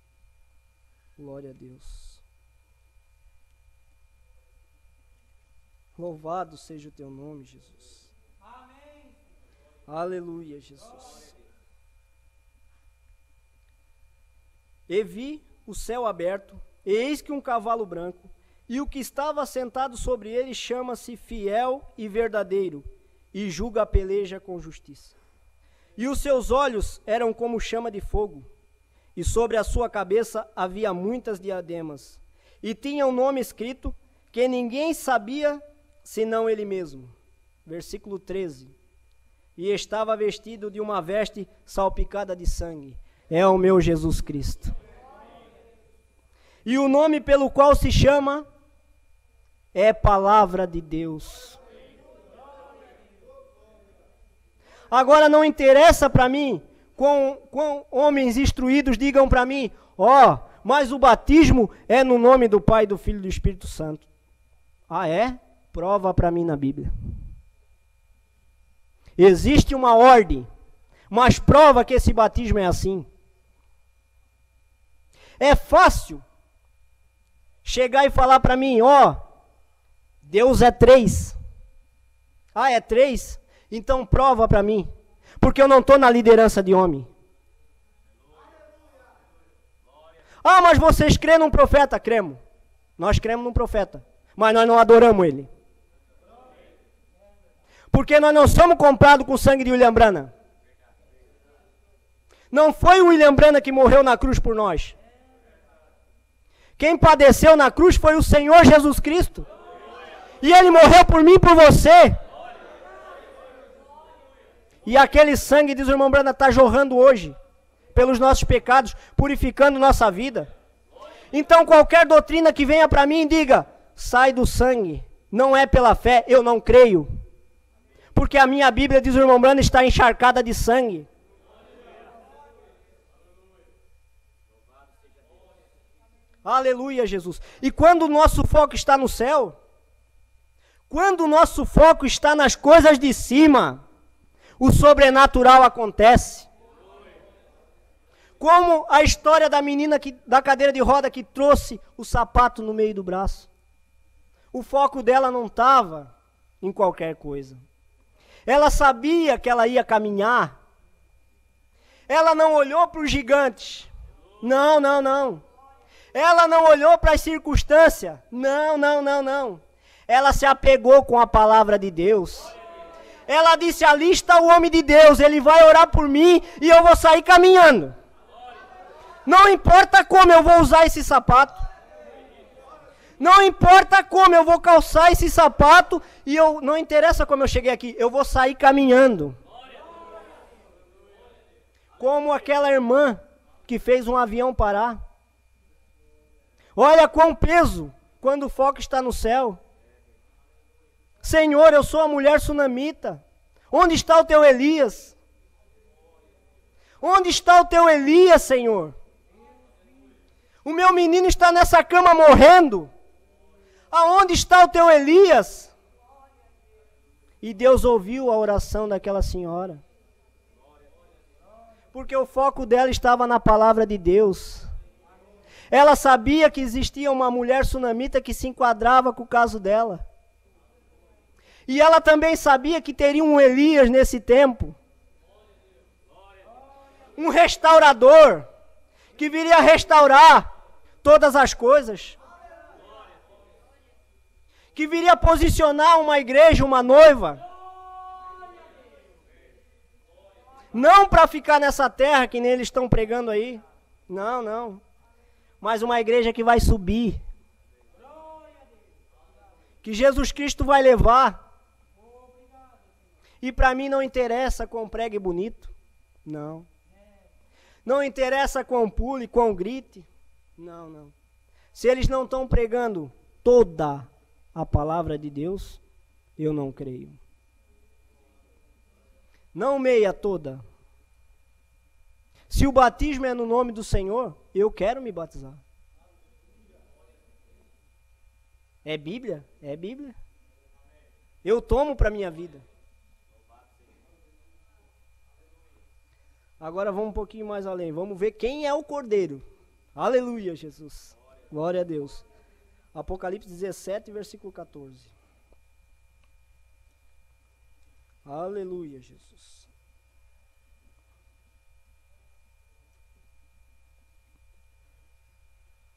Glória a Deus. Louvado seja o teu nome, Jesus. Amém. Aleluia, Jesus. E vi o céu aberto, e eis que um cavalo branco, e o que estava sentado sobre ele chama-se Fiel e Verdadeiro, e julga a peleja com justiça. E os seus olhos eram como chama de fogo, e sobre a sua cabeça havia muitas diademas, e tinha um nome escrito que ninguém sabia senão ele mesmo. Versículo 13. E estava vestido de uma veste salpicada de sangue. É o meu Jesus Cristo. E o nome pelo qual se chama é Palavra de Deus. Agora não interessa para mim com homens instruídos digam para mim, mas o batismo é no nome do Pai, do Filho e do Espírito Santo. Ah, é? Prova para mim na Bíblia. Existe uma ordem, mas prova que esse batismo é assim. É fácil chegar e falar para mim, Deus é 3. Ah, é 3? Então prova para mim. Porque eu não estou na liderança de homem. Ah, mas vocês creem num profeta? Cremos. Nós cremos num profeta. Mas nós não adoramos ele. Porque nós não somos comprados com o sangue de William Branham. Não foi o William Branham que morreu na cruz por nós. Quem padeceu na cruz foi o Senhor Jesus Cristo. E Ele morreu por mim e por você. E aquele sangue, diz o irmão Branham, está jorrando hoje. Pelos nossos pecados, purificando nossa vida. Então qualquer doutrina que venha para mim, diga, sai do sangue. Não é pela fé, eu não creio. Porque a minha Bíblia, diz o irmão Branham, está encharcada de sangue. Aleluia, Jesus. E quando o nosso foco está no céu, quando o nosso foco está nas coisas de cima, o sobrenatural acontece. Como a história da menina da cadeira de roda que trouxe o sapato no meio do braço. O foco dela não estava em qualquer coisa. Ela sabia que ela ia caminhar. Ela não olhou para os gigantes. Não. Ela não olhou para as circunstâncias. Não. Ela se apegou com a palavra de Deus. Ela disse, ali está o homem de Deus, ele vai orar por mim e eu vou sair caminhando. Não importa como eu vou usar esse sapato. Não importa como eu vou calçar esse sapato e não interessa como eu cheguei aqui, eu vou sair caminhando. Como aquela irmã que fez um avião parar. Olha quão peso quando o foco está no céu. Senhor, eu sou a mulher sunamita. Onde está o teu Elias? Onde está o teu Elias, Senhor? O meu menino está nessa cama morrendo. Aonde está o teu Elias? E Deus ouviu a oração daquela senhora. Porque o foco dela estava na palavra de Deus. Ela sabia que existia uma mulher sunamita que se enquadrava com o caso dela. E ela também sabia que teria um Elias nesse tempo. Um restaurador que viria restaurar todas as coisas. Que viria posicionar uma igreja, uma noiva. Não para ficar nessa terra que nem eles estão pregando aí. Não, não. Mas uma igreja que vai subir. Que Jesus Cristo vai levar. E para mim não interessa quão pregue bonito. Não. Não interessa quão pule, quão grite. Não, não. Se eles não estão pregando toda a palavra de Deus, eu não creio. Não meia toda. Se o batismo é no nome do Senhor, eu quero me batizar. É Bíblia? É Bíblia. Eu tomo para a minha vida. Agora vamos um pouquinho mais além. Vamos ver quem é o Cordeiro. Aleluia, Jesus. Glória a Deus. Apocalipse 17, versículo 14. Aleluia, Jesus.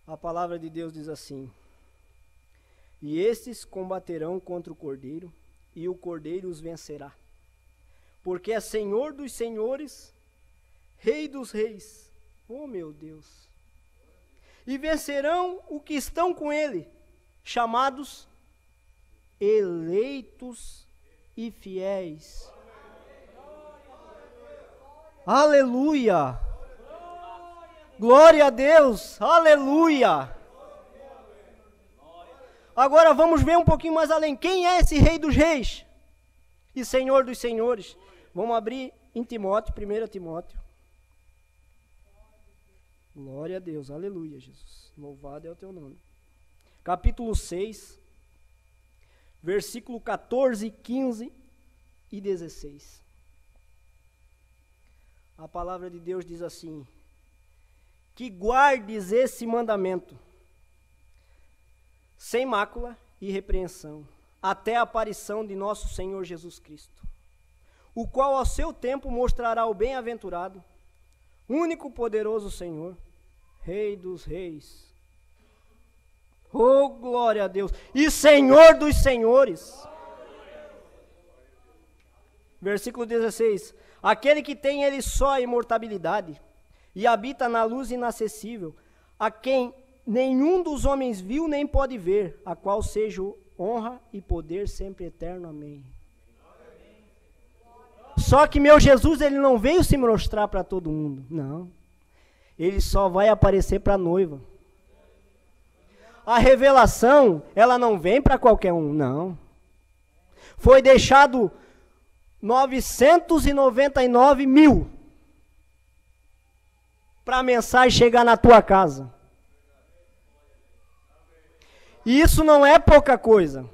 A palavra de Deus diz assim: e estes combaterão contra o Cordeiro, e o Cordeiro os vencerá. Porque é Senhor dos senhores, Rei dos reis. Oh, meu Deus. E vencerão o que estão com ele, chamados eleitos e fiéis. Aleluia! Glória a Deus! Aleluia! Agora vamos ver um pouquinho mais além. Quem é esse Rei dos reis e Senhor dos senhores? Vamos abrir em Timóteo, 1 Timóteo. Glória a Deus, aleluia, Jesus. Louvado é o teu nome. Capítulo 6, versículo 14, 15 e 16. A palavra de Deus diz assim: que guardes esse mandamento, sem mácula e repreensão, até a aparição de nosso Senhor Jesus Cristo, o qual ao seu tempo mostrará o bem-aventurado, único poderoso Senhor, Rei dos reis. Oh, glória a Deus. E Senhor dos senhores. Versículo 16. Aquele que tem ele só a imortalidade e habita na luz inacessível, a quem nenhum dos homens viu nem pode ver, a qual seja honra e poder sempre eterno. Amém. Só que meu Jesus, ele não veio se mostrar para todo mundo, não. Ele só vai aparecer para a noiva. A revelação, ela não vem para qualquer um, não. Foi deixado 999 mil para a mensagem chegar na tua casa. E isso não é pouca coisa.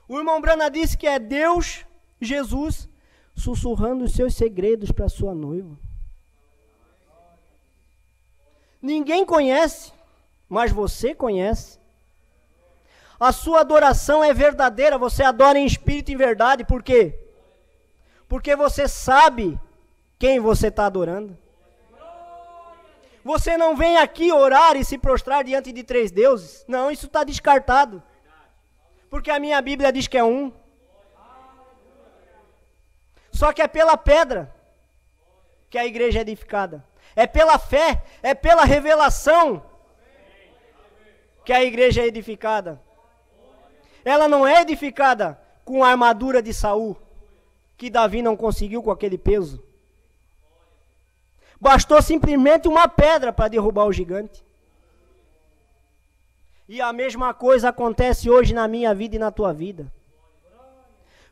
O irmão Brana disse que é Deus, Jesus, sussurrando os seus segredos para a sua noiva. Ninguém conhece, mas você conhece. A sua adoração é verdadeira, você adora em espírito e em verdade. Por quê? Porque você sabe quem você está adorando. Você não vem aqui orar e se prostrar diante de 3 deuses. Não, isso está descartado. Porque a minha Bíblia diz que é um. Só que é pela pedra. que a igreja é edificada. É pela fé, é pela revelação que a igreja é edificada. Ela não é edificada com a armadura de Saul, que Davi não conseguiu com aquele peso. Bastou simplesmente uma pedra para derrubar o gigante. E a mesma coisa acontece hoje na minha vida e na tua vida.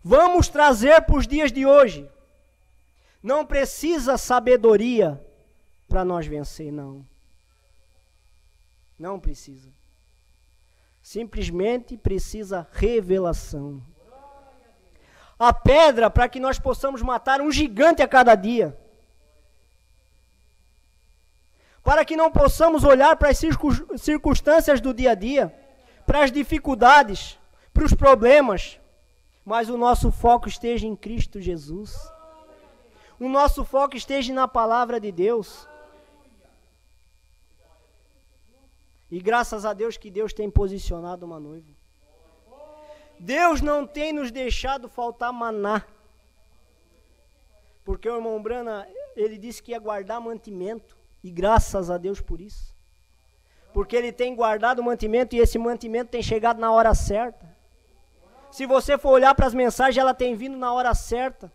Vamos trazer para os dias de hoje. Não precisa sabedoria para nós vencer, não. Não precisa. Simplesmente precisa revelação. A pedra para que nós possamos matar um gigante a cada dia. Para que não possamos olhar para as circunstâncias do dia a dia, para as dificuldades, para os problemas, mas o nosso foco esteja em Cristo Jesus. O nosso foco esteja na palavra de Deus. E graças a Deus que Deus tem posicionado uma noiva. Deus não tem nos deixado faltar maná. Porque o irmão Brana, ele disse que ia guardar mantimento. E graças a Deus por isso. Porque ele tem guardado o mantimento e esse mantimento tem chegado na hora certa. Se você for olhar para as mensagens, ela tem vindo na hora certa.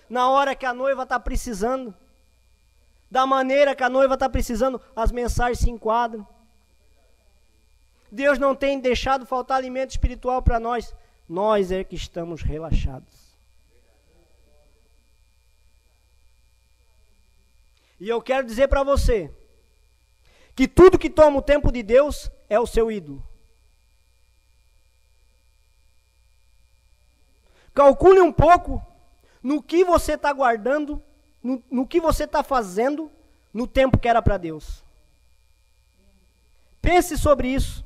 Na hora que a noiva está precisando. Da maneira que a noiva está precisando, as mensagens se enquadram. Deus não tem deixado faltar alimento espiritual para nós. Nós é que estamos relaxados. E eu quero dizer para você que tudo que toma o tempo de Deus é o seu ídolo. Calcule um pouco no que você está guardando, no que você está fazendo no tempo que era para Deus. Pense sobre isso.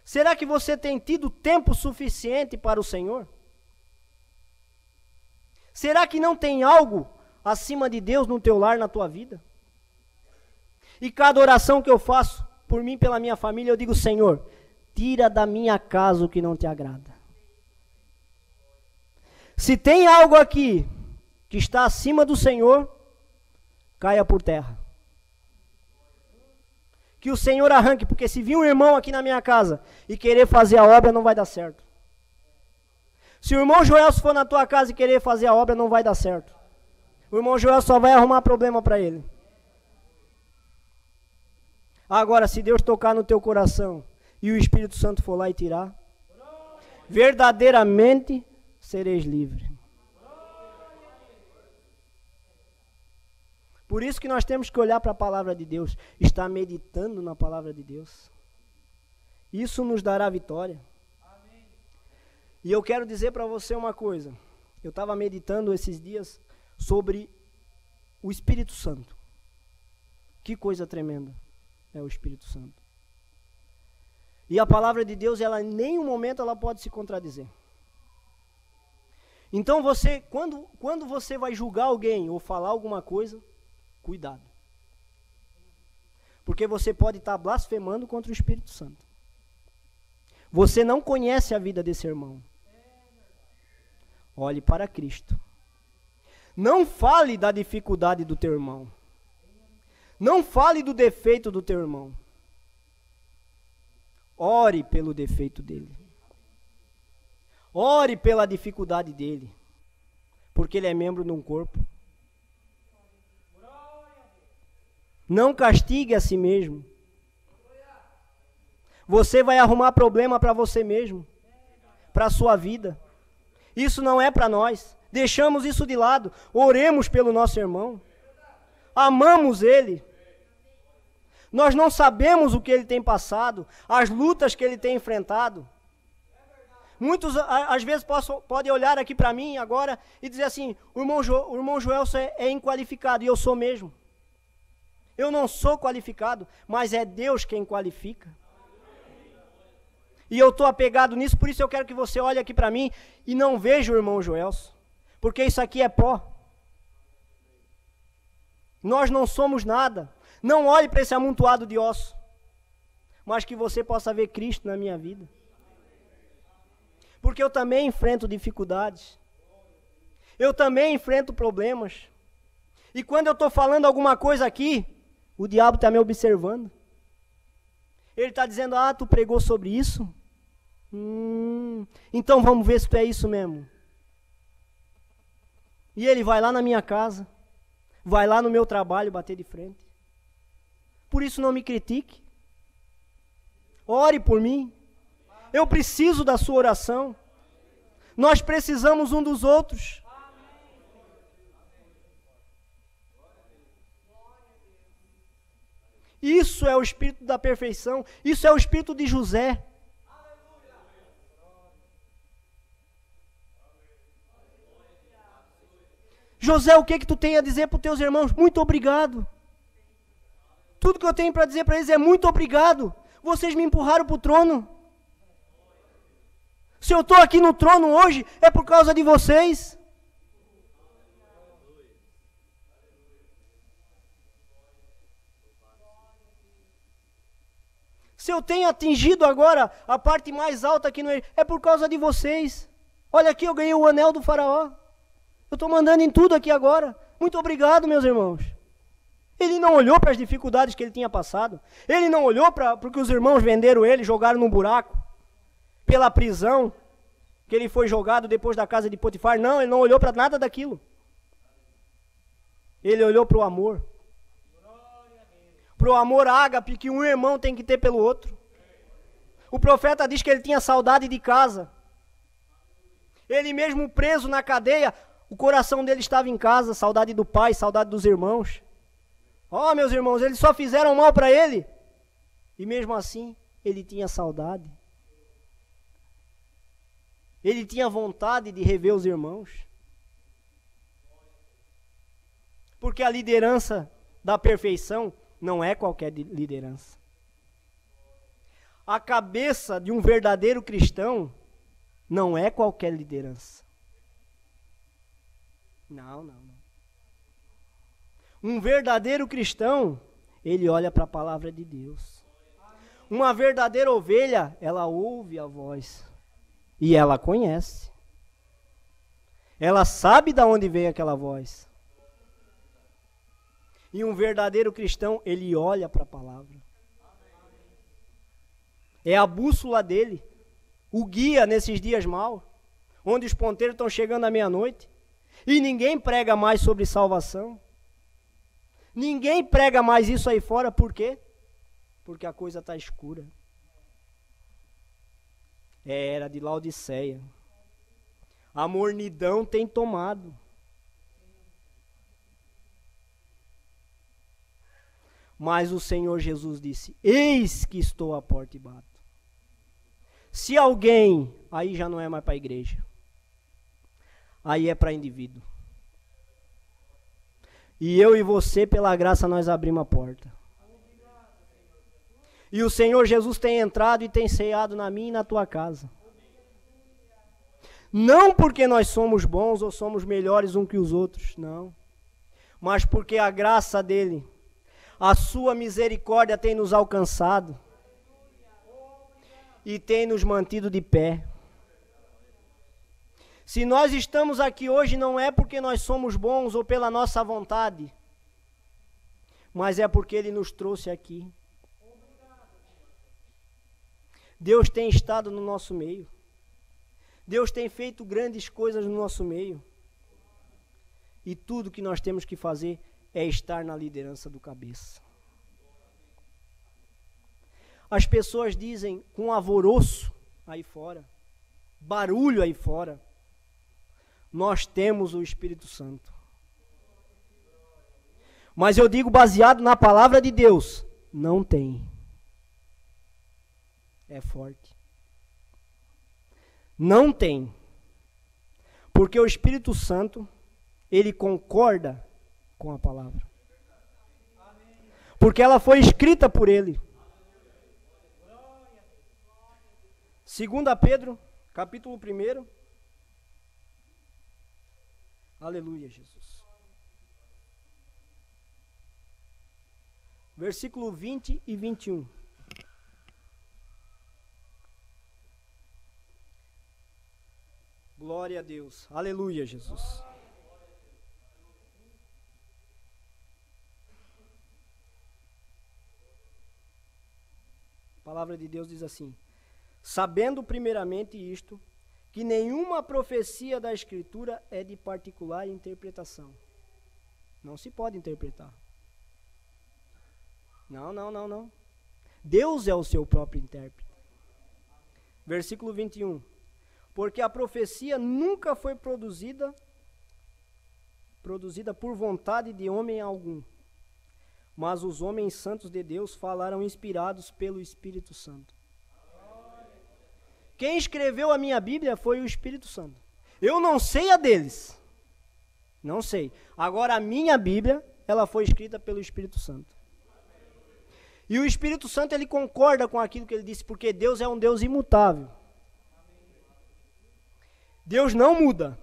Será que você tem tido tempo suficiente para o Senhor? Será que não tem algo acima de Deus no teu lar, na tua vida? E cada oração que eu faço por mim, pela minha família, eu digo: Senhor, tira da minha casa o que não te agrada. Se tem algo aqui que está acima do Senhor, caia por terra. Que o Senhor arranque, porque se vir um irmão aqui na minha casa e querer fazer a obra, não vai dar certo. Se o irmão Joel for na tua casa e querer fazer a obra, não vai dar certo. O irmão Joel só vai arrumar problema para ele. Agora, se Deus tocar no teu coração e o Espírito Santo for lá e tirar, verdadeiramente sereis livres. Por isso que nós temos que olhar para a palavra de Deus, estar meditando na palavra de Deus. Isso nos dará vitória. E eu quero dizer para você uma coisa. Eu estava meditando esses dias sobre o Espírito Santo. Que coisa tremenda é o Espírito Santo. E a palavra de Deus, ela em nenhum momento ela pode se contradizer. Então você, quando você vai julgar alguém ou falar alguma coisa, cuidado. Porque você pode estar blasfemando contra o Espírito Santo. Você não conhece a vida desse irmão. Olhe para Cristo. Não fale da dificuldade do teu irmão. Não fale do defeito do teu irmão. Ore pelo defeito dele. Ore pela dificuldade dele. Porque ele é membro de um corpo. Não castigue a si mesmo. Você vai arrumar problema para você mesmo. Para a sua vida. Isso não é para nós. Deixamos isso de lado. Oremos pelo nosso irmão. Amamos ele. Nós não sabemos o que ele tem passado, as lutas que ele tem enfrentado. Muitos, às vezes, podem olhar aqui para mim agora e dizer assim: o irmão Joel é inqualificado, e eu sou mesmo. Eu não sou qualificado, mas é Deus quem qualifica. E eu estou apegado nisso, por isso eu quero que você olhe aqui para mim e não veja o irmão Joelson, porque isso aqui é pó. Nós não somos nada. Não olhe para esse amontoado de ossos, mas que você possa ver Cristo na minha vida. Porque eu também enfrento dificuldades. Eu também enfrento problemas. E quando eu estou falando alguma coisa aqui, o diabo está me observando. Ele está dizendo, tu pregou sobre isso? Então vamos ver se tu é isso mesmo. E ele vai lá na minha casa, vai lá no meu trabalho bater de frente. Por isso não me critique. Ore por mim. Eu preciso da sua oração. Nós precisamos um dos outros. Isso é o espírito da perfeição. Isso é o espírito de José. José, o que tu tem a dizer para os teus irmãos? Muito obrigado. Tudo que eu tenho para dizer para eles é muito obrigado. Vocês me empurraram para o trono. Se eu estou aqui no trono hoje, é por causa de vocês. Se eu tenho atingido agora a parte mais alta aqui no Egito, é por causa de vocês. Olha aqui, eu ganhei o anel do faraó. Eu estou mandando em tudo aqui agora. Muito obrigado, meus irmãos. Ele não olhou para as dificuldades que ele tinha passado. Ele não olhou para o que os irmãos venderam ele, jogaram num buraco. Pela prisão que ele foi jogado depois da casa de Potifar. Não, ele não olhou para nada daquilo. Ele olhou para o amor. Para o amor ágape que um irmão tem que ter pelo outro. O profeta diz que ele tinha saudade de casa. Ele mesmo preso na cadeia, o coração dele estava em casa, saudade do pai, saudade dos irmãos. Meus irmãos, eles só fizeram mal para ele. E mesmo assim, ele tinha saudade. Ele tinha vontade de rever os irmãos. Porque a liderança da perfeição não é qualquer liderança. A cabeça de um verdadeiro cristão não é qualquer liderança. Não. Um verdadeiro cristão, ele olha para a palavra de Deus. Uma verdadeira ovelha, ela ouve a voz. E ela conhece. Ela sabe de onde veio aquela voz. E um verdadeiro cristão, ele olha para a palavra. É a bússola dele. O guia nesses dias maus. Onde os ponteiros estão chegando à meia-noite. E ninguém prega mais sobre salvação. Ninguém prega mais isso aí fora. Por quê? Porque a coisa está escura. É era de Laodiceia. A mornidão tem tomado. Mas o Senhor Jesus disse, eis que estou à porta e bato. Se alguém, aí já não é mais para a igreja. Aí é para indivíduo. E eu e você, pela graça, nós abrimos a porta. E o Senhor Jesus tem entrado e tem ceado na minha e na tua casa. Não porque nós somos bons ou somos melhores uns que os outros, não. Mas porque a graça dele, a sua misericórdia tem nos alcançado e tem nos mantido de pé. Se nós estamos aqui hoje não é porque nós somos bons ou pela nossa vontade, mas é porque ele nos trouxe aqui. Deus tem estado no nosso meio. Deus tem feito grandes coisas no nosso meio. E tudo que nós temos que fazer é estar na liderança do cabeça. As pessoas dizem com alvoroço aí fora, barulho aí fora, nós temos o Espírito Santo. Mas eu digo baseado na palavra de Deus, não tem. É forte. Não tem. Porque o Espírito Santo, ele concorda com a palavra. Porque ela foi escrita por ele. 2 Pedro, capítulo 1. Aleluia, Jesus. Versículo 20 e 21. Glória a Deus. Aleluia, Jesus. palavra de Deus diz assim: sabendo primeiramente isto, que nenhuma profecia da Escritura é de particular interpretação. Não se pode interpretar. Não. Deus é o seu próprio intérprete. Versículo 21. Porque a profecia nunca foi produzida por vontade de homem algum, mas os homens santos de Deus falaram inspirados pelo Espírito Santo. Quem escreveu a minha Bíblia foi o Espírito Santo. Eu não sei a deles. Não sei. Agora a minha Bíblia, ela foi escrita pelo Espírito Santo. E o Espírito Santo, ele concorda com aquilo que ele disse, porque Deus é um Deus imutável. Deus não muda.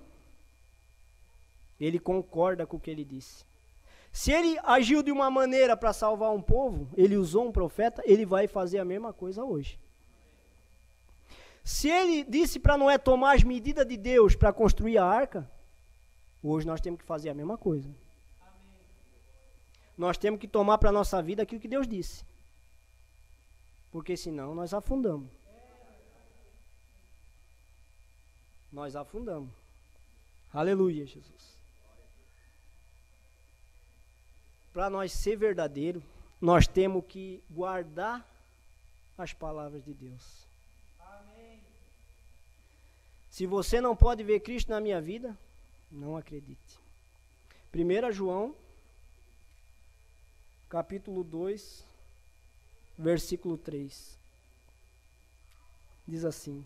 Ele concorda com o que ele disse. Se ele agiu de uma maneira para salvar um povo, ele usou um profeta, ele vai fazer a mesma coisa hoje. Se ele disse para Noé tomar as medidas de Deus para construir a arca, hoje nós temos que fazer a mesma coisa. Nós temos que tomar para a nossa vida aquilo que Deus disse. Porque senão nós afundamos. Nós afundamos. Aleluia, Jesus. Para nós ser verdadeiro, nós temos que guardar as palavras de Deus. Amém. Se você não pode ver Cristo na minha vida, não acredite. 1 João, capítulo 2, versículo 3. Diz assim: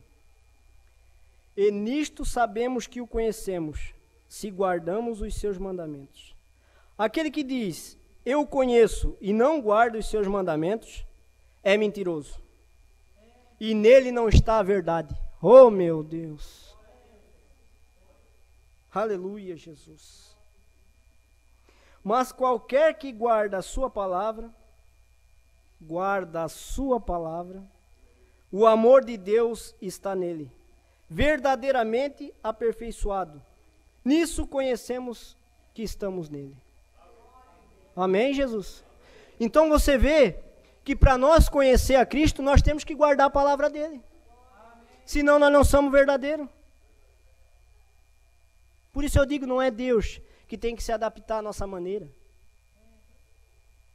e nisto sabemos que o conhecemos, se guardamos os seus mandamentos. Aquele que diz, eu conheço e não guarda os seus mandamentos, é mentiroso. E nele não está a verdade. Oh, meu Deus. Aleluia, Jesus. Mas qualquer que guarda a sua palavra, o amor de Deus está nele, verdadeiramente aperfeiçoado. Nisso conhecemos que estamos nele. Amém, Jesus? Então você vê que para nós conhecer a Cristo, nós temos que guardar a palavra dele. Senão nós não somos verdadeiros. Por isso eu digo, não é Deus que tem que se adaptar à nossa maneira.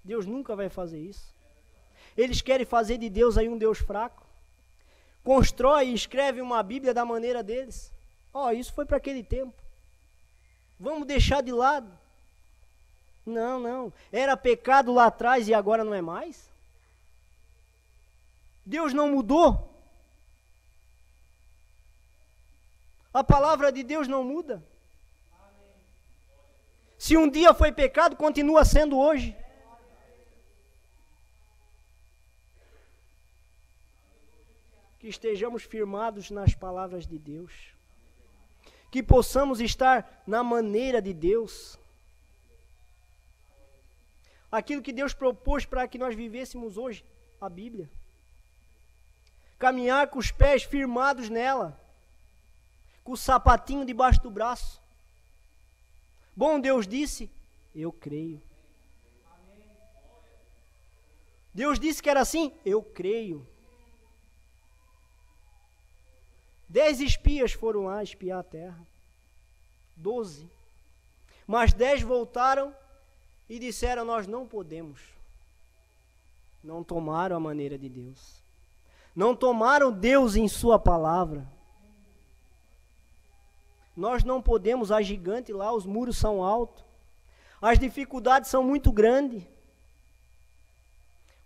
Deus nunca vai fazer isso. Eles querem fazer de Deus aí um Deus fraco. Constrói e escreve uma Bíblia da maneira deles. Isso foi para aquele tempo. Vamos deixar de lado. Não. Era pecado lá atrás e agora não é mais? Deus não mudou? A palavra de Deus não muda? Se um dia foi pecado, continua sendo hoje. Que estejamos firmados nas palavras de Deus. Que possamos estar na maneira de Deus. Aquilo que Deus propôs para que nós vivêssemos hoje, a Bíblia. Caminhar com os pés firmados nela. Com o sapatinho debaixo do braço. Bom, Deus disse, eu creio. Deus disse que era assim, eu creio. 10 espias foram lá espiar a terra. 12. Mas 10 voltaram e disseram, nós não podemos. Não tomaram a maneira de Deus. Não tomaram Deus em sua palavra. Nós não podemos, há gigante lá, os muros são altos. As dificuldades são muito grandes.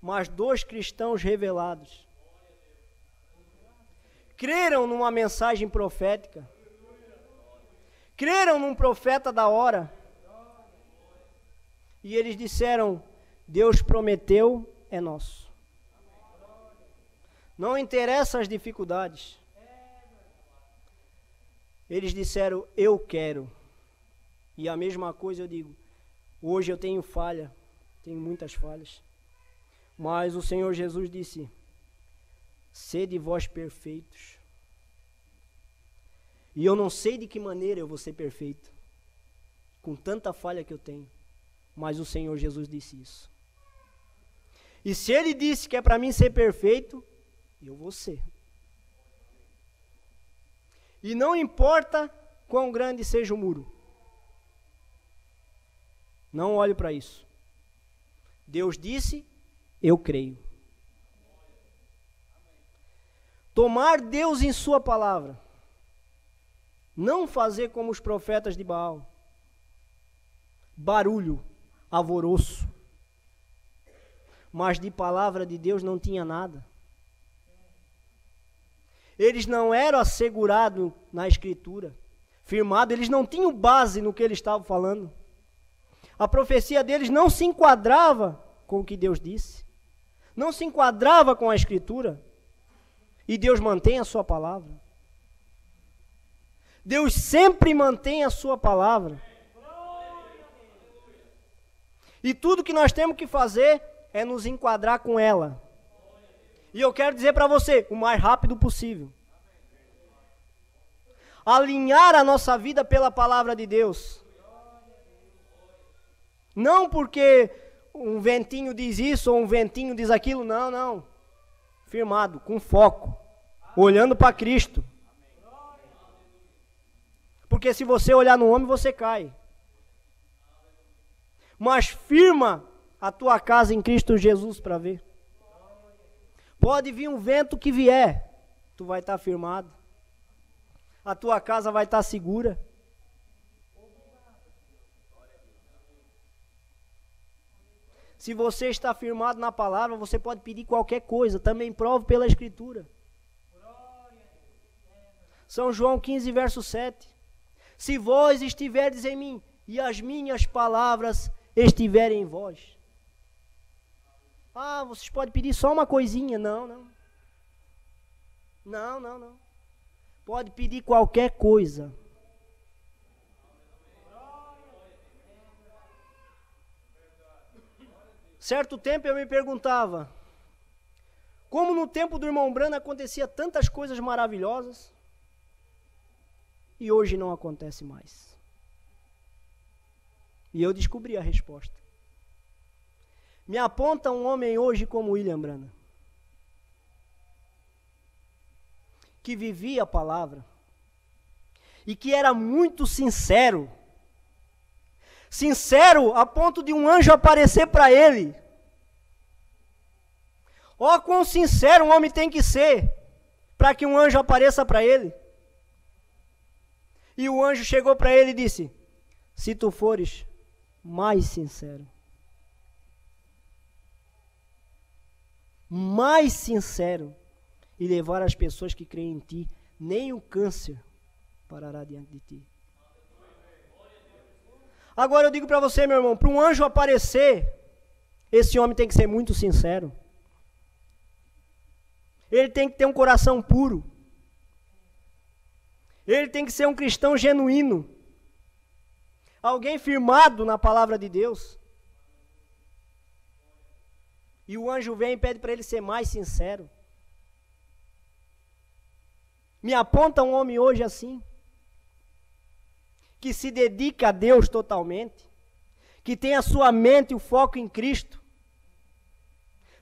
Mas 2 cristãos revelados creram numa mensagem profética. Creram num profeta da hora. E eles disseram, Deus prometeu, é nosso. Não interessa as dificuldades. Eles disseram, eu quero. E a mesma coisa eu digo, hoje eu tenho falha, tenho muitas falhas. Mas o Senhor Jesus disse, sede vós perfeitos. E eu não sei de que maneira eu vou ser perfeito, com tanta falha que eu tenho. Mas o Senhor Jesus disse isso. E se Ele disse que é para mim ser perfeito, eu vou ser. E não importa quão grande seja o muro. Não olhe para isso. Deus disse, eu creio. Tomar Deus em sua palavra. Não fazer como os profetas de Baal. Barulho, alvoroço. Mas de palavra de Deus não tinha nada. Eles não eram assegurados na Escritura, firmados, eles não tinham base no que eles estavam falando. A profecia deles não se enquadrava com o que Deus disse, não se enquadrava com a Escritura, e Deus mantém a sua palavra. Deus sempre mantém a sua palavra. E tudo que nós temos que fazer é nos enquadrar com ela. E eu quero dizer para você, o mais rápido possível. Alinhar a nossa vida pela palavra de Deus. Não porque um ventinho diz isso ou um ventinho diz aquilo, não, não. Firmado, com foco, olhando para Cristo. Porque se você olhar no homem, você cai. Mas firma a tua casa em Cristo Jesus para ver. Pode vir um vento que vier, tu vai estar firmado. A tua casa vai estar segura. Se você está firmado na palavra, você pode pedir qualquer coisa, também prove pela Escritura. São João 15, verso 7. Se vós estiverdes em mim, e as minhas palavras estiverem em vós. Ah, vocês podem pedir só uma coisinha. Não, não. Não, não, não. Pode pedir qualquer coisa. Certo tempo eu me perguntava, como no tempo do irmão Brano acontecia tantas coisas maravilhosas, e hoje não acontece mais. E eu descobri a resposta. Me aponta um homem hoje como William Brana, que vivia a palavra, e que era muito sincero, sincero a ponto de um anjo aparecer para ele. Ó, quão sincero um homem tem que ser, para que um anjo apareça para ele. E o anjo chegou para ele e disse, se tu fores mais sincero, e levar as pessoas que creem em ti, nem o câncer parará diante de ti. Agora eu digo para você, meu irmão, para um anjo aparecer, esse homem tem que ser muito sincero. Ele tem que ter um coração puro. Ele tem que ser um cristão genuíno. Alguém firmado na palavra de Deus. E o anjo vem e pede para ele ser mais sincero. Me aponta um homem hoje assim, que se dedica a Deus totalmente, que tem a sua mente e o foco em Cristo.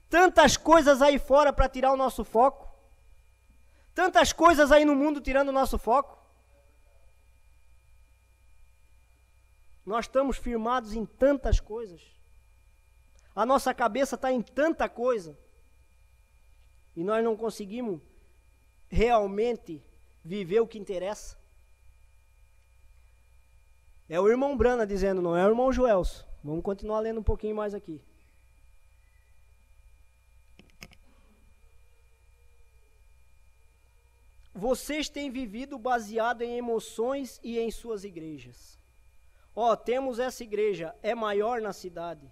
Tantas coisas aí fora para tirar o nosso foco. Tantas coisas aí no mundo tirando o nosso foco. Nós estamos firmados em tantas coisas. A nossa cabeça está em tanta coisa. E nós não conseguimos realmente viver o que interessa. É o irmão Brana dizendo, não é o irmão Joelso. Vamos continuar lendo um pouquinho mais aqui. Vocês têm vivido baseado em emoções e em suas igrejas. Ó, temos essa igreja, é maior na cidade.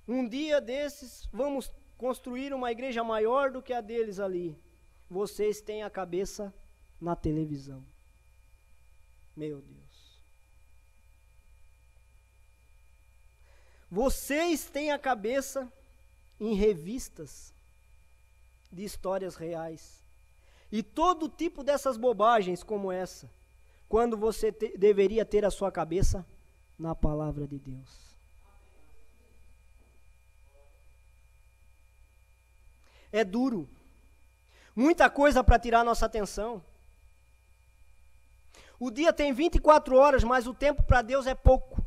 Um dia desses, vamos construir uma igreja maior do que a deles ali. Vocês têm a cabeça na televisão. Meu Deus. Vocês têm a cabeça em revistas de histórias reais. E todo tipo dessas bobagens como essa, quando você deveria ter a sua cabeça na palavra de Deus. É duro. Muita coisa para tirar nossa atenção. O dia tem 24 horas, mas o tempo para Deus é pouco.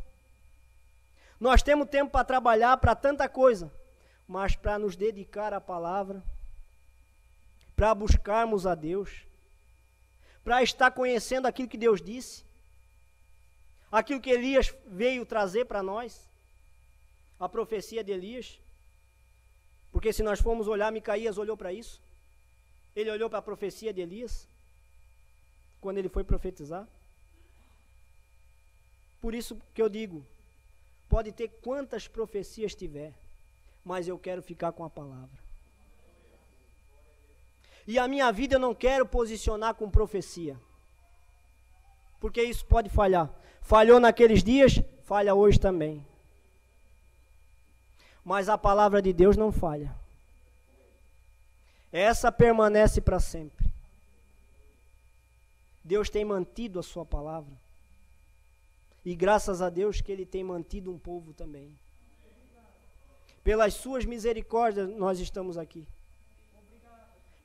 Nós temos tempo para trabalhar, para tanta coisa, mas para nos dedicar à palavra, para buscarmos a Deus, para estar conhecendo aquilo que Deus disse, aquilo que Elias veio trazer para nós, a profecia de Elias. Porque se nós formos olhar, Micaías olhou para isso. Ele olhou para a profecia de Elias, quando ele foi profetizar. Por isso que eu digo, pode ter quantas profecias tiver, mas eu quero ficar com a palavra. E a minha vida eu não quero posicionar com profecia, porque isso pode falhar. Falhou naqueles dias, falha hoje também. Mas a palavra de Deus não falha. Essa permanece para sempre. Deus tem mantido a sua palavra. E graças a Deus que Ele tem mantido um povo também. Pelas suas misericórdias nós estamos aqui.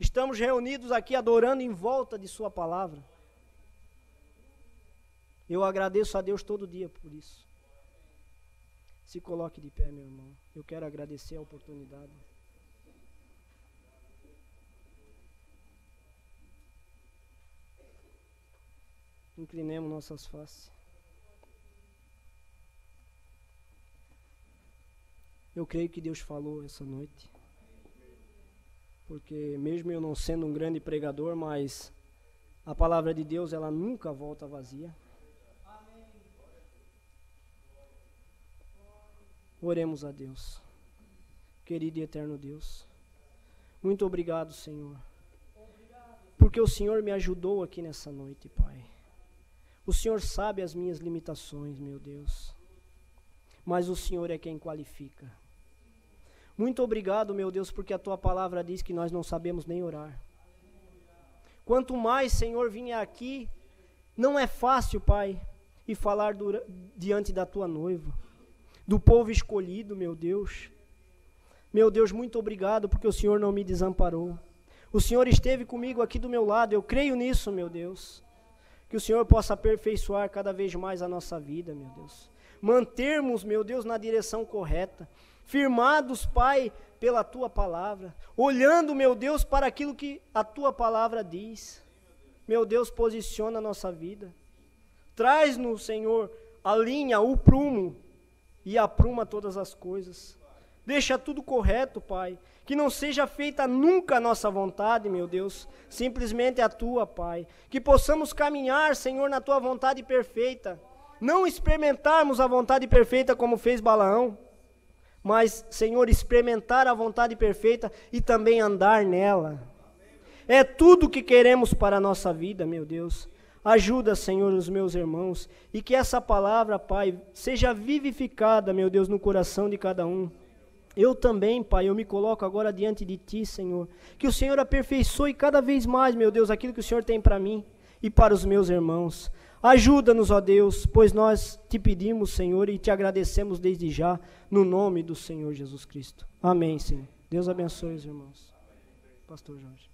Estamos reunidos aqui adorando em volta de sua palavra. Eu agradeço a Deus todo dia por isso. Se coloque de pé, meu irmão. Eu quero agradecer a oportunidade. Inclinemos nossas faces. Eu creio que Deus falou essa noite. Porque mesmo eu não sendo um grande pregador, mas a palavra de Deus, ela nunca volta vazia. Oremos a Deus. Querido e eterno Deus, muito obrigado, Senhor, porque o Senhor me ajudou aqui nessa noite, Pai. O Senhor sabe as minhas limitações, meu Deus, mas o Senhor é quem qualifica. Muito obrigado, meu Deus, porque a Tua palavra diz que nós não sabemos nem orar. Quanto mais, Senhor, vir aqui, não é fácil, Pai, e falar diante da Tua noiva, do povo escolhido, meu Deus. Meu Deus, muito obrigado, porque o Senhor não me desamparou. O Senhor esteve comigo aqui do meu lado, eu creio nisso, meu Deus. Que o Senhor possa aperfeiçoar cada vez mais a nossa vida, meu Deus. Mantermos, meu Deus, na direção correta. Firmados, Pai, pela Tua palavra. Olhando, meu Deus, para aquilo que a Tua palavra diz. Meu Deus, posiciona a nossa vida. Traz-nos, Senhor, a linha, o prumo. E apruma todas as coisas. Deixa tudo correto, Pai. Que não seja feita nunca a nossa vontade, meu Deus. Simplesmente a Tua, Pai. Que possamos caminhar, Senhor, na Tua vontade perfeita. Não experimentarmos a vontade perfeita como fez Balaão. Mas, Senhor, experimentar a vontade perfeita e também andar nela. É tudo o que queremos para a nossa vida, meu Deus. Ajuda, Senhor, os meus irmãos, e que essa palavra, Pai, seja vivificada, meu Deus, no coração de cada um. Eu também, Pai, eu me coloco agora diante de Ti, Senhor. Que o Senhor aperfeiçoe cada vez mais, meu Deus, aquilo que o Senhor tem para mim e para os meus irmãos. Ajuda-nos, ó Deus, pois nós Te pedimos, Senhor, e Te agradecemos desde já, no nome do Senhor Jesus Cristo. Amém, Senhor. Deus abençoe os irmãos. Pastor Jorge.